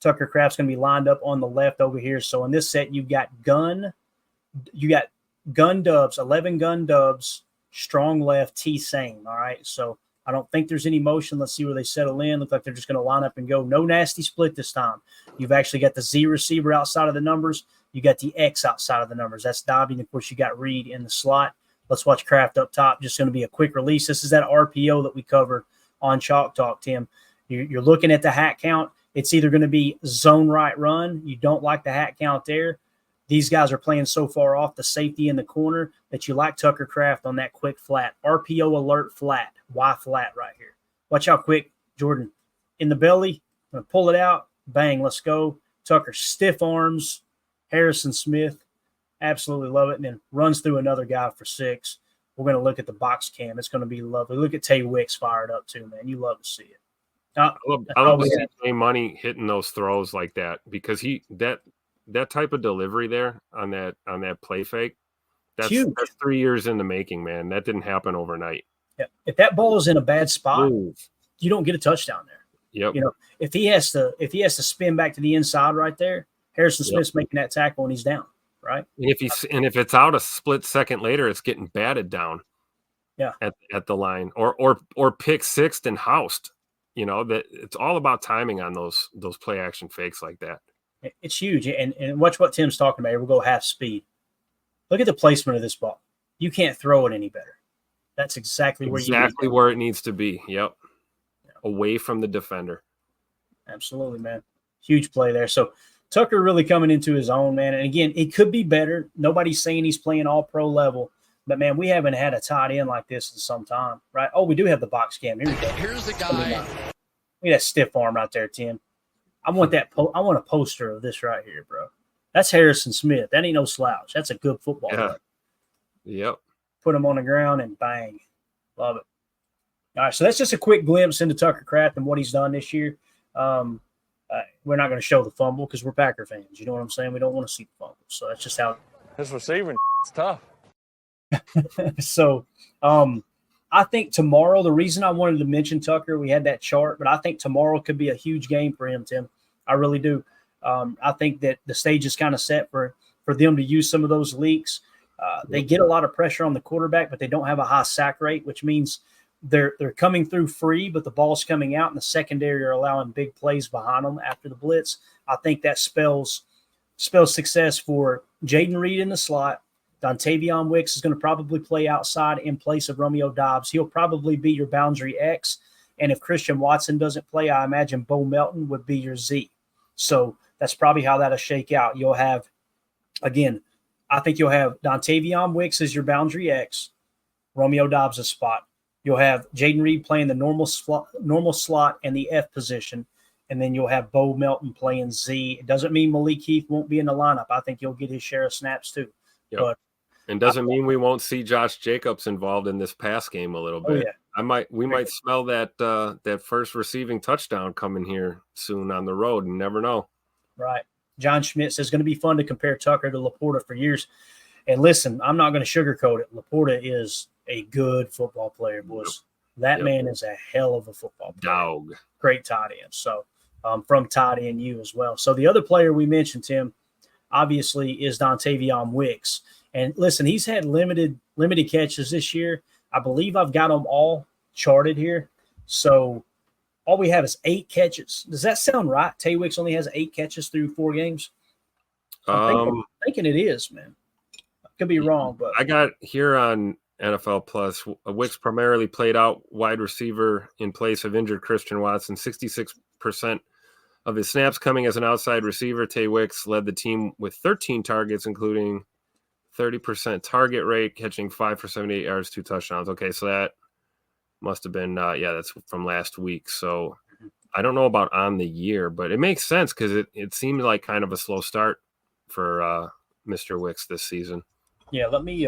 Tucker Kraft's going to be lined up on the left over here. So in this set, you've got gun dubs, 11 gun dubs, strong left, T same. All right, so I don't think there's any motion. Let's see where they settle in. Look like they're just going to line up and go. No nasty split this time. You've actually got the Z receiver outside of the numbers. You got the X outside of the numbers. That's Dontayvion. Of course, you got Reed in the slot. Let's watch Kraft up top. Just going to be a quick release. This is that RPO that we covered on Chalk Talk, Tim. You're looking at the hat count. It's either going to be zone right run. You don't like the hat count there. These guys are playing so far off the safety in the corner that you like Tucker Kraft on that quick flat. RPO alert flat. Y flat right here. Watch how quick, Jordan. In the belly, gonna pull it out, bang, let's go. Tucker stiff arms, Harrison Smith, absolutely love it, and then runs through another guy for 6. We're going to look at the box cam. It's going to be lovely. Look at Tay Wicks fired up too, man. You love to see it. I love to see Tay Money hitting those throws like that, because that type of delivery there on that play fake, that's 3 years in the making, man. That didn't happen overnight. Yeah. If that ball is in a bad spot, you don't get a touchdown there. Yep. You know, if he has to spin back to the inside right there, Harrison Smith's making that tackle and he's down, right? And if it's out a split second later, it's getting batted down. Yeah. At the line or pick sixth and housed. You know, that it's all about timing on those play action fakes like that. It's huge. And watch what Tim's talking about here. We'll go half speed. Look at the placement of this ball. You can't throw it any better. That's exactly where it needs to be. Yep. Away from the defender. Absolutely, man. Huge play there. So Tucker really coming into his own, man. And again, it could be better. Nobody's saying he's playing all pro level. But, man, we haven't had a tight end like this in some time, right? Oh, we do have the box cam. Here we go. Here's the guy. Look at that stiff arm right there, Tim. I want I want a poster of this right here, bro. That's Harrison Smith. That ain't no slouch. That's a good football player. Yep. Put him on the ground and bang. Love it. All right, so that's just a quick glimpse into Tucker Kraft and what he's done this year. We're not going to show the fumble because we're Packer fans. You know what I'm saying? We don't want to see the fumble. So that's just how – His receiving is tough. So I think tomorrow, the reason I wanted to mention Tucker, we had that chart, but I think tomorrow could be a huge game for him, Tim. I really do. I think that the stage is kind of set for them to use some of those leaks. They get a lot of pressure on the quarterback, but they don't have a high sack rate, which means they're coming through free, but the ball's coming out, and the secondary are allowing big plays behind them after the blitz. I think that spells success for Jaden Reed in the slot. Dontayvion Wicks is going to probably play outside in place of Romeo Doubs. He'll probably be your boundary X. And if Christian Watson doesn't play, I imagine Bo Melton would be your Z. So that's probably how that'll shake out. You'll have, again, I think you'll have Dontayvion Wicks as your boundary X, Romeo Doubs' a spot. You'll have Jaden Reed playing the normal slot and the F position. And then you'll have Bo Melton playing Z. It doesn't mean Malik Heath won't be in the lineup. I think he'll get his share of snaps too. Yep. But and doesn't mean we won't see Josh Jacobs involved in this pass game a little bit. Oh, yeah. We might smell that first receiving touchdown coming here soon on the road. You never know. Right. John Schmidt says it's going to be fun to compare Tucker to Laporta for years. And listen, I'm not going to sugarcoat it. Laporta is a good football player, boys. That man is a hell of a football player. Dog. Great tight end. So from tight end you as well. So the other player we mentioned, Tim, obviously is Dontayvion Wicks. And listen, he's had limited catches this year. I believe I've got them all charted here. So all we have is 8 catches. Does that sound right? Tay Wicks only has 8 catches through 4 games. I'm thinking it is, man. I could be wrong, but I got here on NFL Plus. Wicks primarily played out wide receiver in place of injured Christian Watson. 66% of his snaps coming as an outside receiver. Tay Wicks led the team with 13 targets, including 30% target rate, catching 5 for 78 yards, 2 touchdowns. Okay, so that must have been, that's from last week. So I don't know about on the year, but it makes sense because it seemed like kind of a slow start for Mr. Wicks this season. Yeah, let me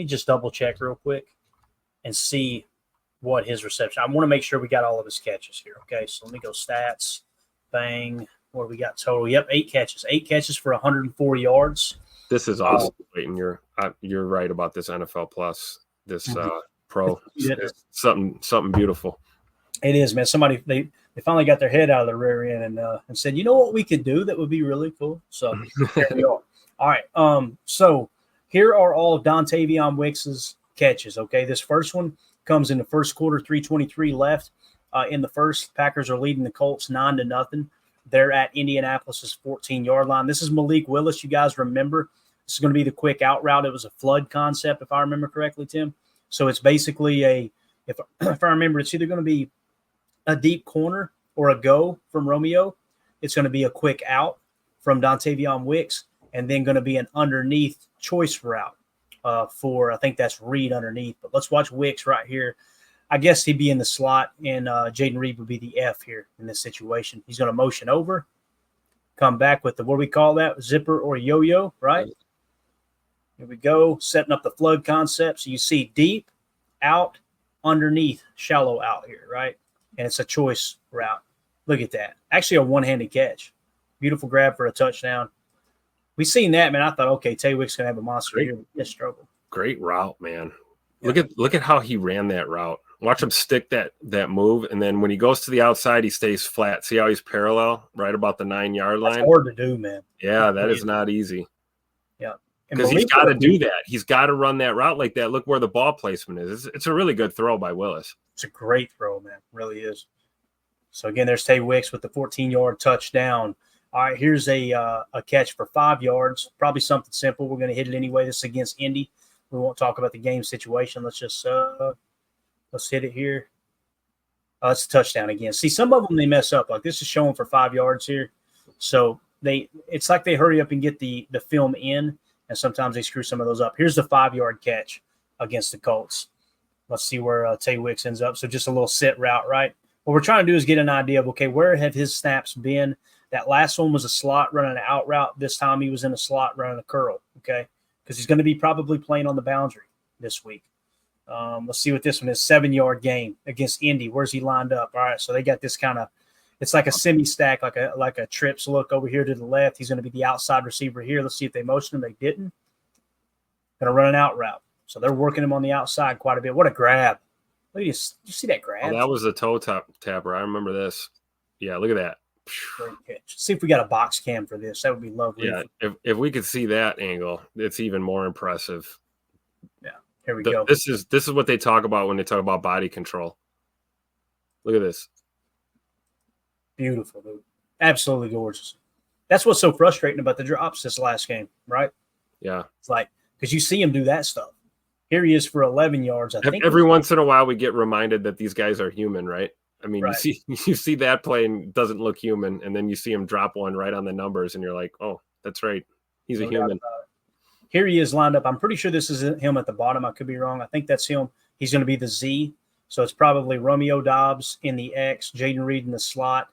just double check real quick and see what his reception. I want to make sure we got all of his catches here. Okay, so let me go stats. Bang. What do we got total? Yep, 8 catches. 8 catches for 104 yards. This is awesome. And you're right about this NFL Plus. This pro, it's something beautiful. It is, man. Somebody they finally got their head out of the rear end and said, you know what we could do that would be really cool. So there we are. All right. So here are all of Dontayvion Wicks's catches. Okay, this first one comes in the first quarter, 3:23 left. In the first, Packers are leading the Colts 9-0. They're at Indianapolis's 14-yard line. This is Malik Willis. You guys remember this is going to be the quick out route. It was a flood concept, if I remember correctly, Tim. So it's basically if I remember, it's either going to be a deep corner or a go from Romeo. It's going to be a quick out from Dontayvion Wicks, and then going to be an underneath choice route for, I think that's Reed underneath. But let's watch Wicks right here. I guess he'd be in the slot, and Jaden Reed would be the F here in this situation. He's going to motion over, come back with the, what do we call that, zipper or yo-yo, right? Here we go, setting up the flood concept. So you see deep, out, underneath, shallow out here, right? And it's a choice route. Look at that. Actually a one-handed catch. Beautiful grab for a touchdown. We seen that, man. I thought, okay, Tay Wicks going to have a monster here. Just struggle. Great route, man. Yeah. Look at how he ran that route. Watch him stick that move, and then when he goes to the outside, he stays flat. See how he's parallel right about the 9-yard line? That's hard to do, man. Yeah, that is not easy. Yeah. Because he's got to do that. He's got to run that route like that. Look where the ball placement is. It's a really good throw by Willis. It's a great throw, man. It really is. So, again, there's Tay Wicks with the 14-yard touchdown. All right, here's a catch for 5 yards. Probably something simple. We're going to hit it anyway. This is against Indy. We won't talk about the game situation. Let's just let's hit it here. It's a touchdown again. See, some of them they mess up. Like this is showing for 5 yards here. So it's like they hurry up and get the film in, and sometimes they screw some of those up. Here's the 5-yard catch against the Colts. Let's see where Tay Wicks ends up. So just a little sit route, right? What we're trying to do is get an idea of, okay, where have his snaps been? That last one was a slot running an out route. This time he was in a slot running a curl, okay? Because he's going to be probably playing on the boundary this week. Let's see what this one is. 7-yard game against Indy. Where's he lined up? All right, so they got this kind of – it's like a semi-stack, like a trips look over here to the left. He's going to be the outside receiver here. Let's see if they motion him. They didn't. Going to run an out route. So they're working him on the outside quite a bit. What a grab. Look at this. Did you see that grab? Oh, that was a toe tapper. I remember this. Yeah, look at that. Great catch. See if we got a box cam for this. That would be lovely. Yeah, if we could see that angle, it's even more impressive. Yeah, here we go. This is what they talk about when they talk about body control. Look at this. Beautiful, dude. Absolutely gorgeous. That's what's so frustrating about the drops this last game, right? Yeah. It's like, because you see him do that stuff. Here he is for 11 yards. I think every once in a while we get reminded that these guys are human, right? I mean, right. you see that play and it doesn't look human, and then you see him drop one right on the numbers, and you're like, oh, that's right. He's a human. Here he is lined up. I'm pretty sure this is him at the bottom. I could be wrong. I think that's him. He's going to be the Z. So it's probably Romeo Doubs in the X, Jaden Reed in the slot,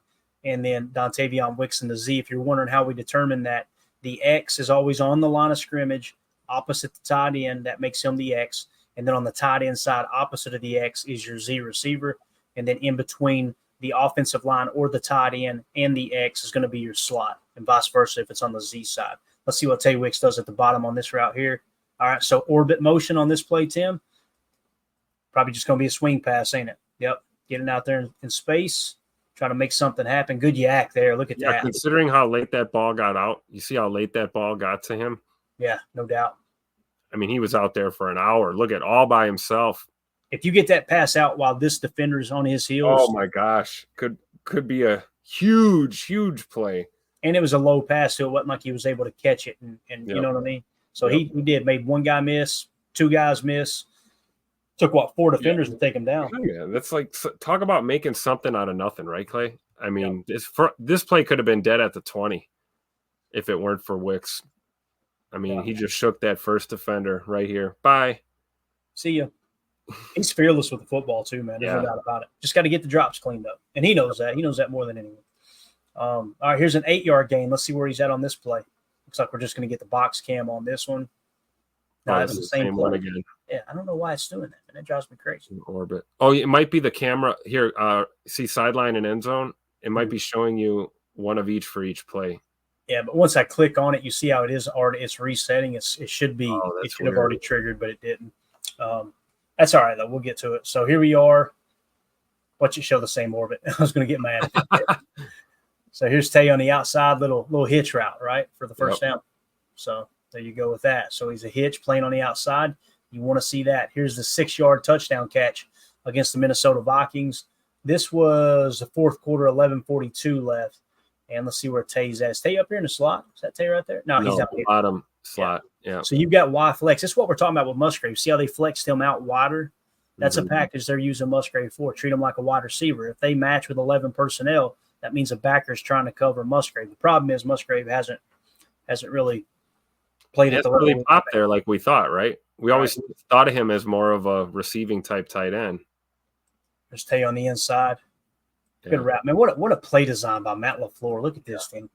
and then Dontayvion Wicks in the Z. If you're wondering how we determine that, the X is always on the line of scrimmage, opposite the tight end. That makes him the X. And then on the tight end side, opposite of the X, is your Z receiver. And then in between the offensive line or the tight end and the X is going to be your slot, and vice versa if it's on the Z side. Let's see what Tay Wicks does at the bottom on this route here. All right, so orbit motion on this play, Tim. Probably just going to be a swing pass, ain't it? Yep, getting out there in space, trying to make something happen. Good yak there. Look at that. Considering how late that ball got out, you see how late that ball got to him? Yeah, no doubt. I mean, he was out there for an hour. Look at all by himself. If you get that pass out while this defender is on his heels. Oh, my gosh. Could be a huge, huge play. And it was a low pass, so it wasn't like he was able to catch it. And Yep. You know what I mean? So he made one guy miss, two guys miss. Took, 4 defenders to take him down. Yeah, that's like – talk about making something out of nothing, right, Clay? I mean, this play could have been dead at the 20 if it weren't for Wicks. I mean, he just shook that first defender right here. Bye. See ya. He's fearless with the football too, man. There's no doubt about it. Just got to get the drops cleaned up. And he knows that. He knows that more than anyone. All right, here's an 8-yard gain. Let's see where he's at on this play. Looks like we're just going to get the box cam on this one. No, it's the same one again. Yeah, I don't know why it's doing that, man. That drives me crazy. Orbit. Oh, it might be the camera. Here, see sideline and end zone? It might be showing you one of each for each play. Yeah, but once I click on it, you see how it is already. It's resetting. It should be. It should have already triggered, but it didn't. That's all right though. We'll get to it. So here we are. Watch it show the same orbit. I was going to get mad at it. So here's Tay on the outside, little hitch route, right, for the first down. So there you go with that. So he's a hitch playing on the outside. You want to see that. Here's the 6-yard touchdown catch against the Minnesota Vikings. This was the fourth quarter, 11:42 left. And let's see where Tay's at. Is Tay up here in the slot? Is that Tay right there? No, he's down here. Bottom slot. Yeah. So you've got Y flex. This is what we're talking about with Musgrave. See how they flexed him out wider? That's a package they're using Musgrave for. Treat him like a wide receiver. If they match with 11 personnel, that means a backer is trying to cover Musgrave. The problem is Musgrave hasn't really played at the level. Really popped there like we thought, right? We always thought of him as more of a receiving type tight end. There's Tay on the inside. Good Yeah. route, man. What a play design by Matt LaFleur. Look at this thing.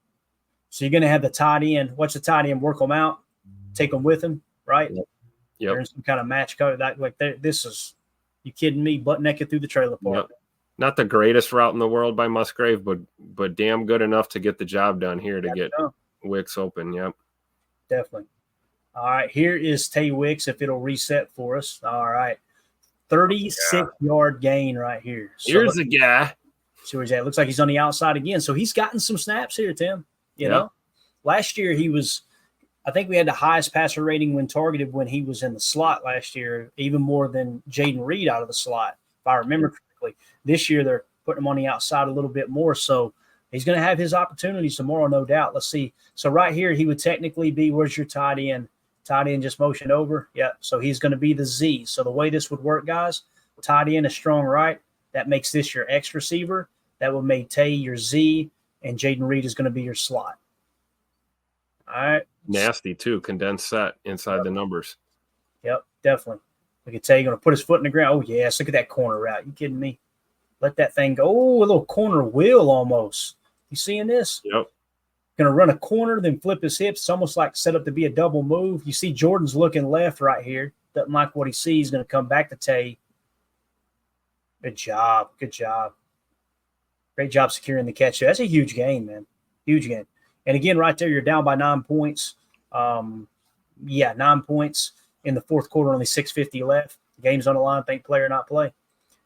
So you're going to have the tight end. Watch the tight end work them out, take them with him, right? Yep. They're in some kind of match code. This is, you kidding me? Butt naked through the trailer park. Yep. Not the greatest route in the world by Musgrave, but damn good enough to get the job done here to get Wicks open. Yep. Definitely. All right. Here is Tay Wicks if it'll reset for us. All right. 36-yard gain right here. So here's the guy. See where he's at. Looks like he's on the outside again. So he's gotten some snaps here, Tim. You know, last year he was, I think we had the highest passer rating when targeted when he was in the slot last year, even more than Jaden Reed out of the slot, if I remember correctly. This year they're putting him on the outside a little bit more. So he's going to have his opportunities tomorrow, no doubt. Let's see. So right here, he would technically be, where's your tight end? Tight end just motioned over. Yeah. So he's going to be the Z. So the way this would work, guys, tight end is strong right. That makes this your X receiver. That would make Tay your Z, and Jaden Reed is going to be your slot. All right. Nasty, too. Condensed set inside the numbers. Yep, definitely. Look at Tay going to put his foot in the ground. Oh, yes. Look at that corner route. You kidding me? Let that thing go. Oh, a little corner wheel almost. You seeing this? Yep. Going to run a corner, then flip his hips. It's almost like set up to be a double move. You see Jordan's looking left right here. Doesn't like what he sees. He's going to come back to Tay. Good job. Good job. Great job securing the catch. That's a huge game, man. Huge game. And again, right there, you're down by 9 points. 9 points in the fourth quarter, only 6:50 left. The game's on the line, think play or not play.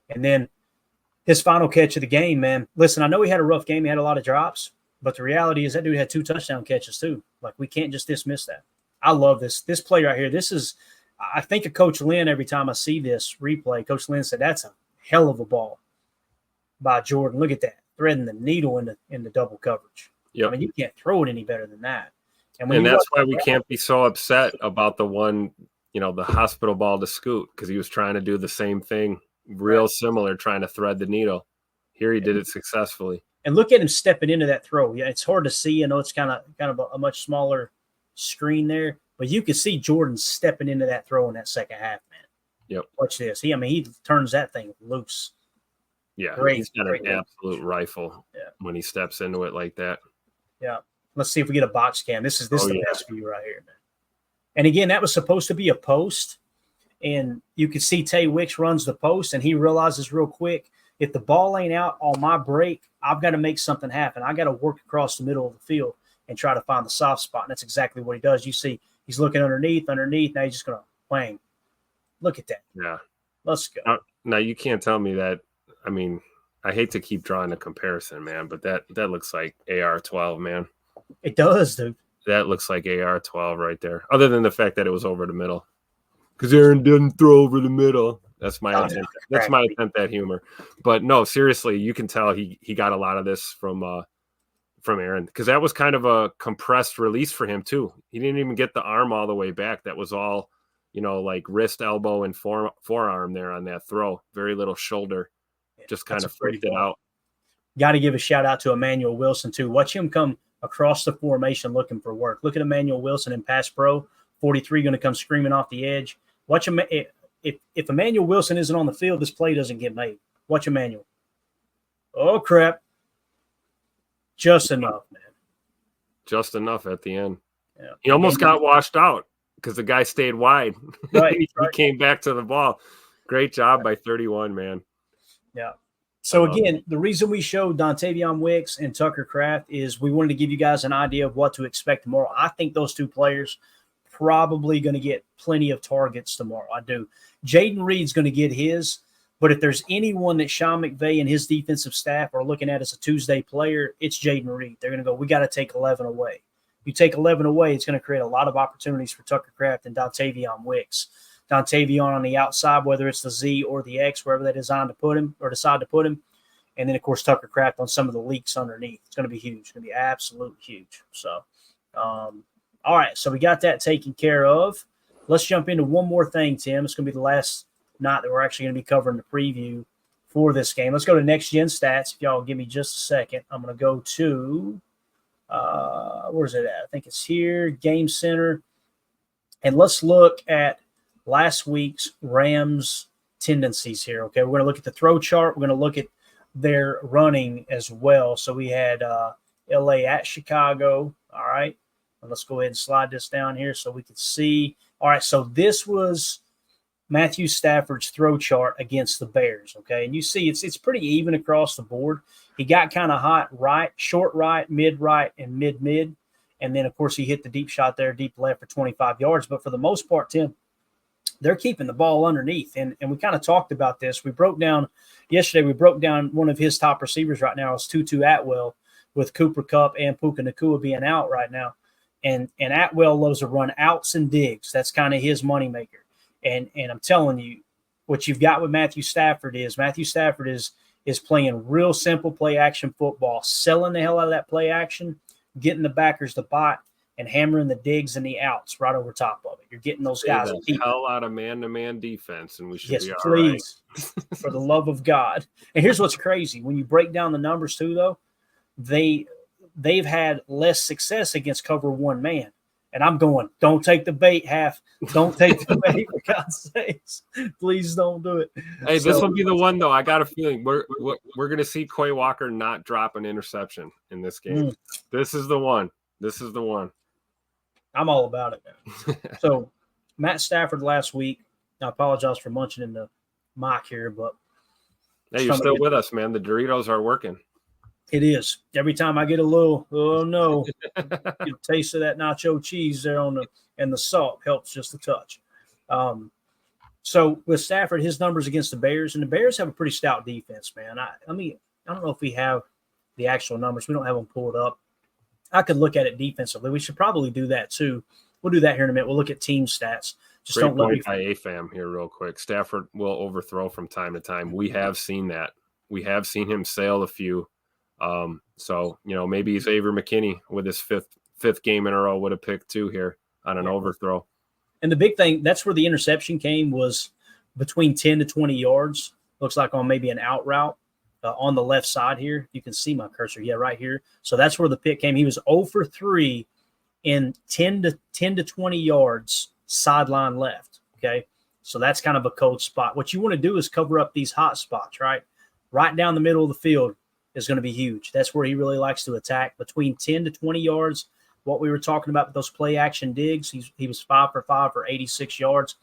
And then his final catch of the game, man. Listen, I know he had a rough game. He had a lot of drops. But the reality is that dude had 2 touchdown catches too. Like, we can't just dismiss that. I love this. This play right here, this is – I think of Coach Lynn every time I see this replay. Coach Lynn said, that's a hell of a ball by Jordan. Look at that. Threading the needle in the double coverage. Yep. I mean, you can't throw it any better than that. And that's why we can't be so upset about the one, the hospital ball to Scoot, because he was trying to do the same thing, real similar, trying to thread the needle. Here he did it successfully. And look at him stepping into that throw. Yeah, it's hard to see. I know it's kind of a much smaller screen there, but you can see Jordan stepping into that throw in that second half, man. Yep. Watch this. He turns that thing loose. Yeah, great, he's got an absolute rifle when he steps into it like that. Yeah. Let's see if we get a box cam. This is the best view right here, man. And again, that was supposed to be a post, and you could see Tay Wicks runs the post, and he realizes real quick, if the ball ain't out on my break, I've got to make something happen. I got to work across the middle of the field and try to find the soft spot, and that's exactly what he does. You see he's looking underneath. Now he's just going to whang. Look at that. Yeah. Let's go. Now, you can't tell me that. I mean, I hate to keep drawing a comparison, man, but that looks like AR-12, man. It does, dude. That looks like AR-12 right there, other than the fact that it was over the middle. Because Aaron didn't throw over the middle. That's my attempt. That's my attempt at humor. But no, seriously, you can tell he got a lot of this from Aaron, because that was kind of a compressed release for him too. He didn't even get the arm all the way back. That was all, like wrist, elbow, and forearm there on that throw. Very little shoulder. Just kind of freaked it out. Got to give a shout out to Emmanuel Wilson too. Watch him come across the formation looking for work. Look at Emmanuel Wilson in pass pro. 43 going to come screaming off the edge. Watch him. If Emmanuel Wilson isn't on the field, this play doesn't get made. Watch Emmanuel. Oh, crap. Just enough, man. Just enough at the end. Yeah. He almost got washed out because the guy stayed wide. Right. He came back to the ball. Great job by 31, man. Yeah. So, again, the reason we showed Dontayvion Wicks and Tucker Kraft is we wanted to give you guys an idea of what to expect tomorrow. I think those two players probably going to get plenty of targets tomorrow. I do. Jaden Reed's going to get his, but if there's anyone that Sean McVay and his defensive staff are looking at as a Tuesday player, it's Jaden Reed. They're going to go, we got to take 11 away. You take 11 away, it's going to create a lot of opportunities for Tucker Kraft and Dontayvion Wicks. Dontayvion on the outside, whether it's the Z or the X, wherever they decide to put him. And then, of course, Tucker Kraft on some of the leaks underneath. It's going to be huge. It's going to be absolutely huge. So, all right. So we got that taken care of. Let's jump into one more thing, Tim. It's going to be the last night that we're actually going to be covering the preview for this game. Let's go to Next Gen Stats. If y'all give me just a second, I'm going to go to where's it at? I think it's here, Game Center. And let's look at last week's Rams tendencies here. Okay, we're going to look at the throw chart. We're going to look at their running as well. So we had LA at Chicago. All right, let's go ahead and slide this down here so we can see. All right, so this was Matthew Stafford's throw chart against the Bears. Okay, and you see it's pretty even across the board. He got kind of hot right, short right, and mid. And then, of course, he hit the deep shot there, deep left for 25 yards. But for the most part, Tim, they're keeping the ball underneath. And we kind of talked about this. We broke down one of his top receivers right now is Tutu Atwell, with Cooper Kupp and Puka Nacua being out right now. And Atwell loves to run outs and digs. That's kind of his moneymaker. And I'm telling you, what you've got with Matthew Stafford is playing real simple play action football, selling the hell out of that play action, getting the backers to bot, and hammering the digs and the outs right over top of it. You're getting those guys. The hell out of man-to-man defense, and we should be all please, right. For the love of God. And here's what's crazy. When you break down the numbers too, though, they've had less success against cover one man. And I'm going, don't take the bait, half. Don't take the bait, for God's sakes. Please don't do it. Hey, this will be the one, though. I got a feeling we're going to see Quay Walker not drop an interception in this game. This is the one. I'm all about it now. So, Matt Stafford last week, I apologize for munching in the mic here, but hey, you're still with us, man. The Doritos are working. It is. Every time I get a little, taste of that nacho cheese there and the salt helps just a touch. So with Stafford, his numbers against the Bears, and the Bears have a pretty stout defense, man. I don't know if we have the actual numbers. We don't have them pulled up. I could look at it defensively. We should probably do that too. We'll do that here in a minute. We'll look at team stats. Just great don't let me. AFAM here real quick. Stafford will overthrow from time to time. We have seen that. We have seen him sail a few. So, maybe Xavier McKinney with his fifth game in a row would have picked 2 here on an overthrow. And the big thing, that's where the interception came, was between 10 to 20 yards. Looks like on maybe an out route on the left side here. You can see my cursor. Yeah, right here. So that's where the pick came. He was 0 for 3 in 10 to 20 yards sideline left. Okay. So that's kind of a cold spot. What you want to do is cover up these hot spots, right? Right down the middle of the field is going to be huge. That's where he really likes to attack, between 10 to 20 yards. What we were talking about with those play action digs, he was 5 for 5 for 86 yards.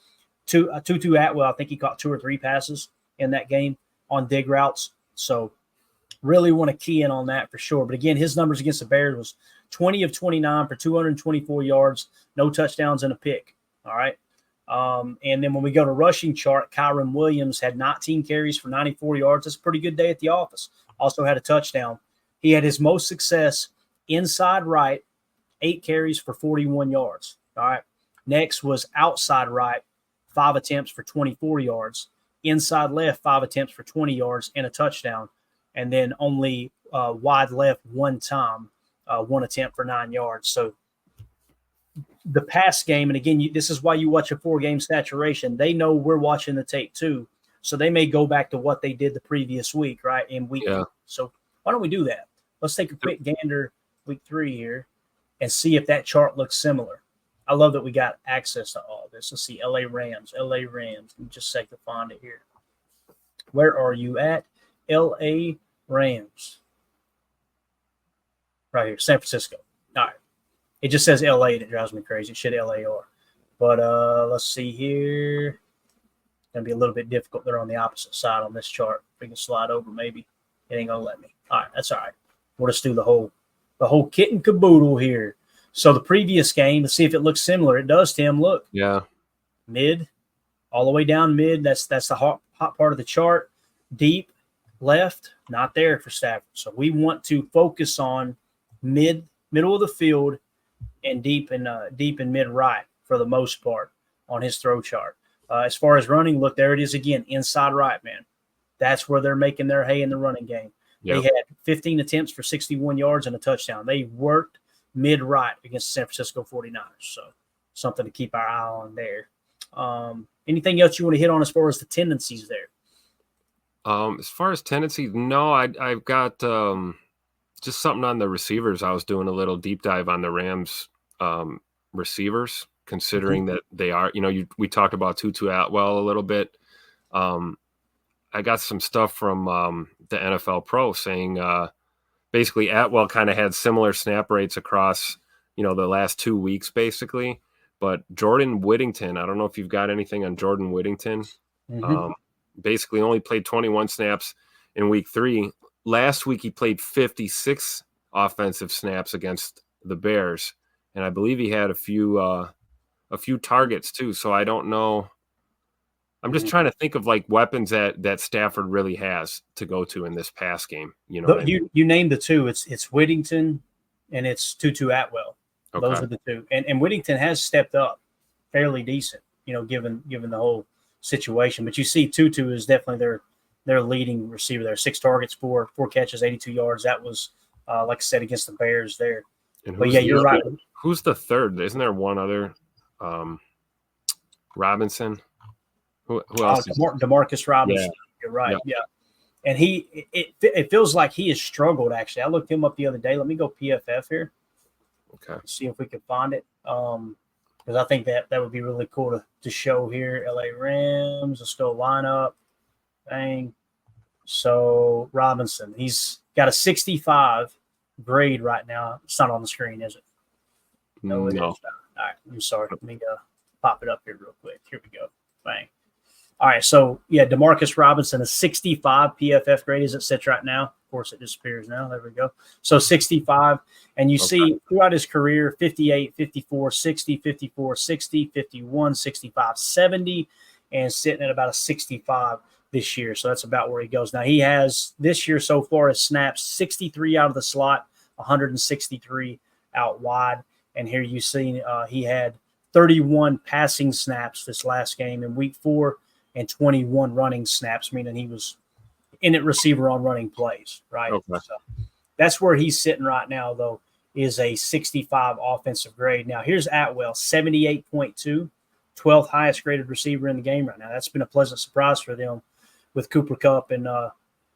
Tutu Atwell, I think he caught 2 or 3 passes in that game on dig routes. So really want to key in on that for sure. But again, his numbers against the Bears was 20 of 29 for 224 yards, no touchdowns and a pick. All right. And then when we go to rushing chart, Kyron Williams had 19 carries for 94 yards. That's a pretty good day at the office. Also had a touchdown. He had his most success inside right, 8 carries for 41 yards. All right. Next was outside right, 5 attempts for 24 yards. Inside left, 5 attempts for 20 yards and a touchdown. And then only wide left 1 time, 1 attempt for 9 yards. So the pass game, and again, this is why you watch a 4-game saturation. They know we're watching the tape too. So they may go back to what they did the previous week, right? In week 1. So why don't we do that? Let's take a quick gander week 3 here and see if that chart looks similar. I love that we got access to all this. Let's see, LA Rams. Let me just take to find it here. Where are you at? LA Rams. Right here, San Francisco. All right. It just says LA and it drives me crazy. It should LAR. But let's see here. Going to be a little bit difficult. They're on the opposite side on this chart. We can slide over maybe. It ain't going to let me. All right, that's all right. We'll just do the whole kit and caboodle here. So the previous game, let's see if it looks similar. It does, Tim. Look. Yeah. Mid, all the way down mid. That's the hot part of the chart. Deep, left, not there for Stafford. So we want to focus on middle of the field, and deep and mid right for the most part on his throw chart. As far as running, look, there it is again, inside right, man. That's where they're making their hay in the running game. Yep. They had 15 attempts for 61 yards and a touchdown. They worked mid-right against the San Francisco 49ers. So something to keep our eye on there. Anything else you want to hit on as far as the tendencies there? As far as tendencies, no, I've got just something on the receivers. I was doing a little deep dive on the Rams receivers, considering that they are, we talked about Tutu Atwell a little bit. I got some stuff from the NFL Pro saying basically Atwell kind of had similar snap rates across, the last 2 weeks basically. But Jordan Whittington, I don't know if you've got anything on Jordan Whittington. Basically only played 21 snaps in week 3. Last week he played 56 offensive snaps against the Bears, and I believe he had a few targets too. So I don't know. I'm just trying to think of like weapons that Stafford really has to go to in this pass game. You know, you named the two. It's Whittington and it's Tutu Atwell. Okay. Those are the two. And Whittington has stepped up fairly decent, given the whole situation. But you see Tutu is definitely their leading receiver there. 6 targets, 4 catches, 82 yards. That was like I said, against the Bears there. But yeah, you're right. Who's the third? Isn't there one other Robinson? Who else? DeMarcus Robinson. Yeah. You're right. Yeah. And it feels like he has struggled, actually. I looked him up the other day. Let me go PFF here. Okay. See if we can find it. Because I think that would be really cool to show here. LA Rams, let's go lineup. Bang. So Robinson, he's got a 65 grade right now. It's not on the screen, is it? No, it is. All right. I'm sorry. Let me pop it up here real quick. Here we go. Bang. All right. So, yeah, DeMarcus Robinson, a 65 PFF grade as it sits right now. Of course, it disappears now. There we go. So 65. And you see throughout his career, 58, 54, 60, 54, 60, 51, 65, 70, and sitting at about a 65 this year. So that's about where he goes. Now, he has this year so far has snaps 63 out of the slot, 163 out wide. And here you see he had 31 passing snaps this last game in week 4 and 21 running snaps, meaning he was in at receiver on running plays, right? Okay. So that's where he's sitting right now, though, is a 65 offensive grade. Now, here's Atwell, 78.2, 12th highest graded receiver in the game right now. That's been a pleasant surprise for them with Cooper Kupp and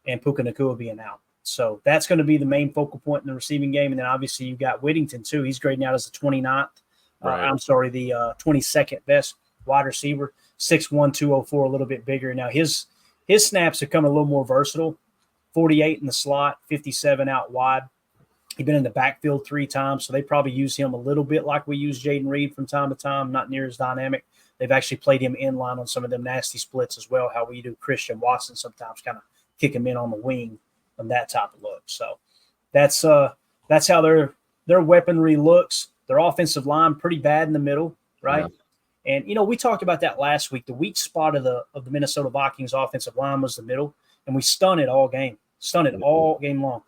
Puka Nacua being out. So that's going to be the main focal point in the receiving game. And then obviously you've got Whittington, too. He's grading out as the 29th. Right. The 22nd best wide receiver, 6'1", 204, a little bit bigger. Now, his snaps have come a little more versatile, 48 in the slot, 57 out wide. He's been in the backfield 3 times, so they probably use him a little bit like we use Jaden Reed from time to time, not near as dynamic. They've actually played him in line on some of them nasty splits as well, how we do Christian Watson sometimes, kind of kick him in on the wing and that type of look. So that's how their weaponry looks. Their offensive line pretty bad in the middle, right? Yeah. And we talked about that last week. The weak spot of the Minnesota Vikings offensive line was the middle, and we stunned it all game long.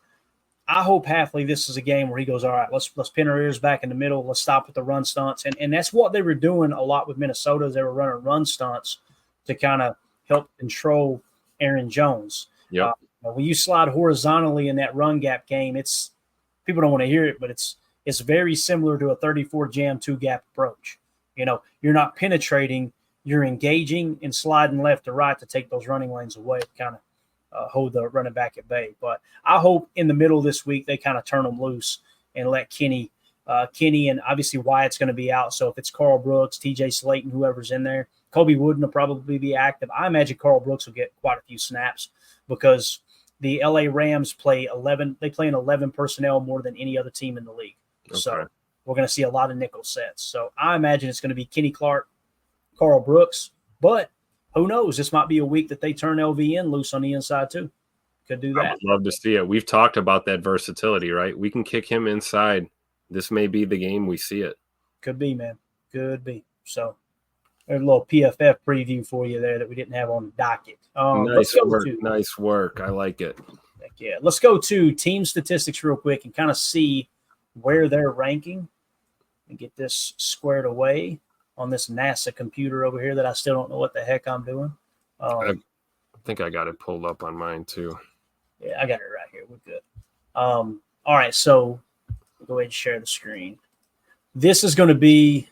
I hope Halfley this is a game where he goes, all right, let's pin our ears back in the middle. Let's stop with the run stunts. And that's what they were doing a lot with Minnesota. They were running run stunts to kind of help control Aaron Jones. Yeah. When you slide horizontally in that run gap game, people don't want to hear it, but it's very similar to a 34 jam 2 gap approach. You're not penetrating, you're engaging and sliding left to right to take those running lanes away, kind of hold the running back at bay. But I hope in the middle of this week they kind of turn them loose and let Kenny and obviously Wyatt's going to be out. So if it's Carl Brooks, TJ Slayton, whoever's in there, Kobe Wooden will probably be active. I imagine Carl Brooks will get quite a few snaps because the LA Rams play 11. They play in 11 personnel more than any other team in the league. Okay. So we're going to see a lot of nickel sets. So I imagine it's going to be Kenny Clark, Carl Brooks, but who knows? This might be a week that they turn LVN loose on the inside too. Could do that. I would love to see it. We've talked about that versatility, right? We can kick him inside. This may be the game we see it. Could be, man. Could be. So there's a little PFF preview for you there that we didn't have on the docket. Nice work. I like it. Yeah. Let's go to team statistics real quick and kind of see where they're ranking and get this squared away on this NASA computer over here that I still don't know what the heck I'm doing. I think I got it pulled up on mine too. Yeah, I got it right here. We're good. All right, so go ahead and share the screen. This is going to be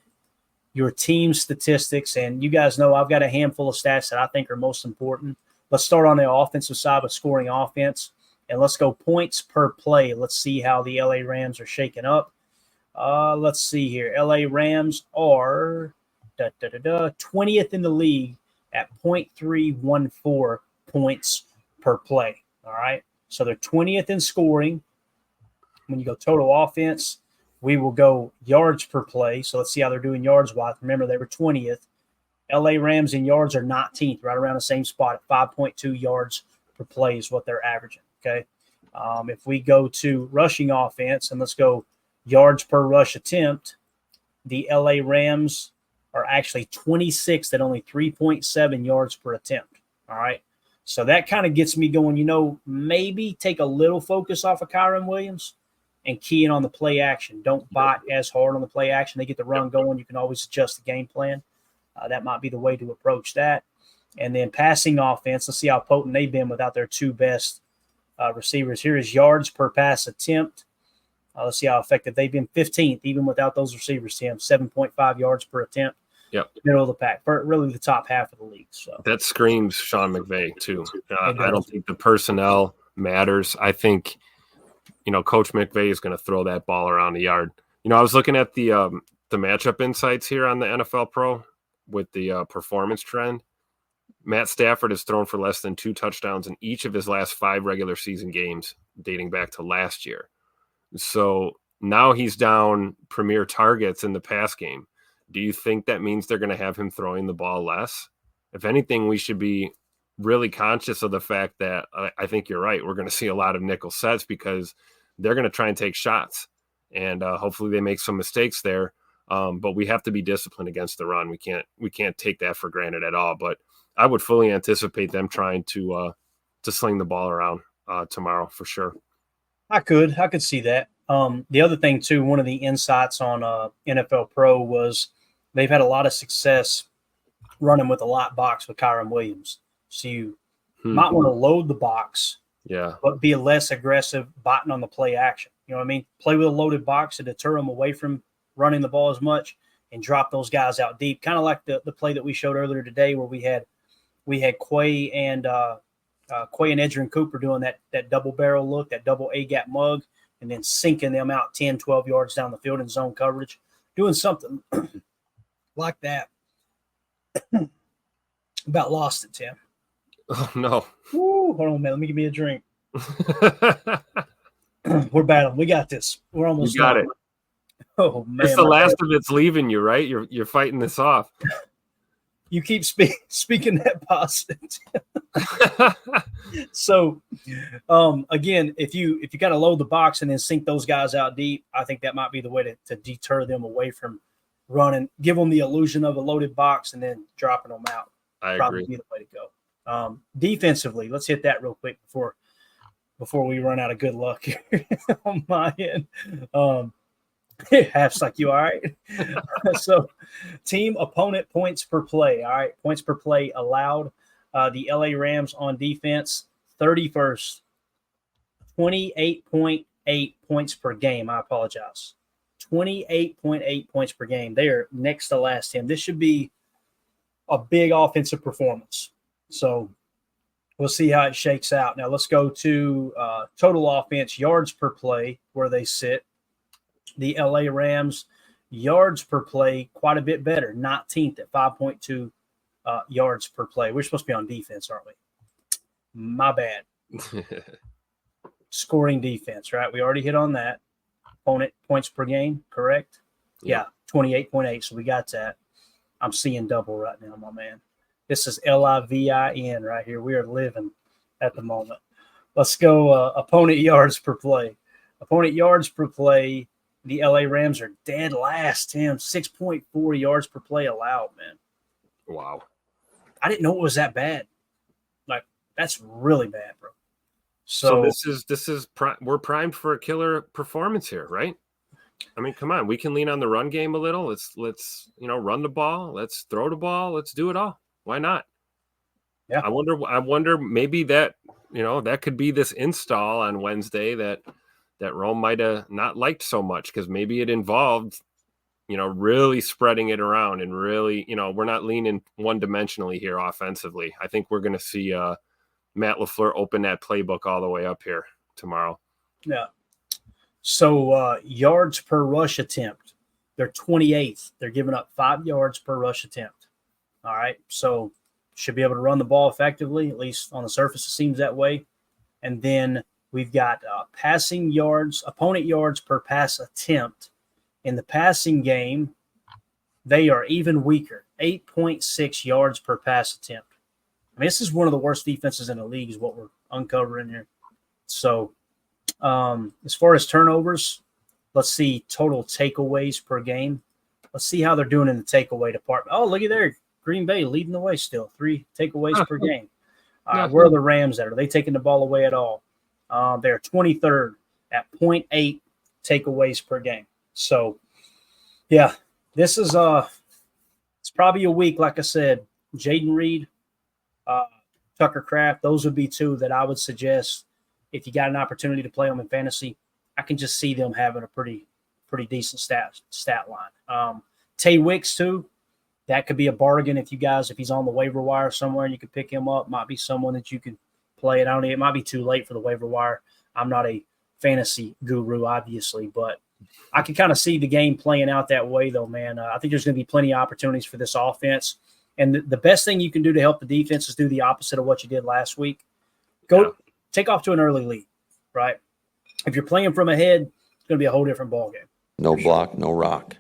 your team statistics, and you guys know I've got a handful of stats that I think are most important. Let's start on the offensive side with scoring offense, and let's go points per play. Let's see how the LA Rams are shaking up. Let's see here. LA Rams are 20th in the league at 0.314 points per play. All right. So they're 20th in scoring. When you go total offense, we will go yards per play. So let's see how they're doing yards wise. Remember, they were 20th. LA Rams in yards are 19th, right around the same spot at 5.2 yards per play is what they're averaging. Okay. If we go to rushing offense and let's go yards per rush attempt, the LA Rams are actually 26th at only 3.7 yards per attempt. All right. So that kind of gets me going, maybe take a little focus off of Kyron Williams and key in on the play action. Don't bite as hard on the play action. They get the run going. You can always adjust the game plan. That might be the way to approach that. And then passing offense, let's see how potent they've been without their two best receivers. Here is yards per pass attempt. Let's see how effective they've been. 15th, even without those receivers, Tim. 7.5 yards per attempt. Yep. Middle of the pack. Really the top half of the league. So that screams Sean McVay, too. I don't think the personnel matters. I think, Coach McVay is going to throw that ball around the yard. I was looking at the matchup insights here on the NFL Pro with the performance trend. Matt Stafford has thrown for less than 2 touchdowns in each of his last 5 regular season games dating back to last year. So now he's down premier targets in the pass game. Do you think that means they're going to have him throwing the ball less? If anything, we should be really conscious of the fact that I think you're right. We're going to see a lot of nickel sets because they're going to try and take shots, and hopefully they make some mistakes there. But we have to be disciplined against the run. We can't take that for granted at all. But I would fully anticipate them trying to sling the ball around tomorrow for sure. I could see that. The other thing too, one of the insights on NFL Pro was they've had a lot of success running with a lot box with Kyron Williams. So you might want to load the box, but be less aggressive biting on the play action. You know what I mean? Play with a loaded box to deter them away from running the ball as much and drop those guys out deep. Kind of like the play that we showed earlier today where we had Quay and Edgerrin Cooper doing that double barrel look, that double A-gap mug, and then sinking them out 10, 12 yards down the field in zone coverage. Doing something like that. About lost it, Tim. Oh, no. Woo, hold on, man. Let me give me a drink. We're battling. We got this. We're almost got done. it. Oh, man. It's the last of it's leaving you, right? You're fighting this off. You keep speaking that positive. So, again, if you got to load the box and then sink those guys out deep, I think that might be the way to deter them away from running. Give them the illusion of a loaded box and then dropping them out. I Probably agree. be the way to go. Defensively, let's hit that real quick before we run out of good luck here on my end. Half's like, you all right? So team opponent points per play. All right. Points per play allowed. The LA Rams on defense, 31st, 28.8 points per game. I apologize. 28.8 points per game. They are next to last, Tim. This should be a big offensive performance. So we'll see how it shakes out. Now let's go to total offense, yards per play, where they sit. The LA Rams yards per play quite a bit better, 19th at 5.2 yards per play. We're supposed to be on defense, aren't we? My bad. Scoring defense, right? We already hit on that. Opponent points per game, correct? Yeah, 28.8. So we got that. I'm seeing double right now, my man. This is LIVIN right here. We are living at the moment. Let's go opponent yards per play. Opponent yards per play. The LA Rams are dead last, Tim. 6.4 yards per play allowed, man. Wow. I didn't know it was that bad. Like, that's really bad, bro. So this is we're primed for a killer performance here, right? I mean, come on, we can lean on the run game a little. Let's run the ball. Let's throw the ball. Let's do it all. Why not? Yeah. I wonder maybe that that could be this install on Wednesday that Rome might have not liked so much because maybe it involved, really spreading it around and really, we're not leaning one-dimensionally here offensively. I think we're going to see Matt LaFleur open that playbook all the way up here tomorrow. Yeah. So yards per rush attempt, they're 28th. They're giving up 5 yards per rush attempt. All right. So should be able to run the ball effectively, at least on the surface it seems that way. And then we've got passing yards, opponent yards per pass attempt. In the passing game, they are even weaker, 8.6 yards per pass attempt. I mean, this is one of the worst defenses in the league is what we're uncovering here. So as far as turnovers, let's see total takeaways per game. Let's see how they're doing in the takeaway department. Oh, look at there. Green Bay leading the way still. 3 takeaways per game. Where are the Rams at? Are they taking the ball away at all? They're 23rd at 0.8 takeaways per game. So, yeah, this is it's probably a week, like I said, Jaden Reed, Tucker Kraft, those would be 2 that I would suggest if you got an opportunity to play them in fantasy. I can just see them having a pretty decent stat line. Tay Wicks, too. That could be a bargain if he's on the waiver wire somewhere and you could pick him up. Might be someone that you could play it. It might be too late for the waiver wire. I'm not a fantasy guru, obviously, but I can kind of see the game playing out that way, though, man. I think there's going to be plenty of opportunities for this offense. And the best thing you can do to help the defense is do the opposite of what you did last week. Take off to an early lead, right? If you're playing from ahead, it's going to be a whole different ballgame. No block, no rock.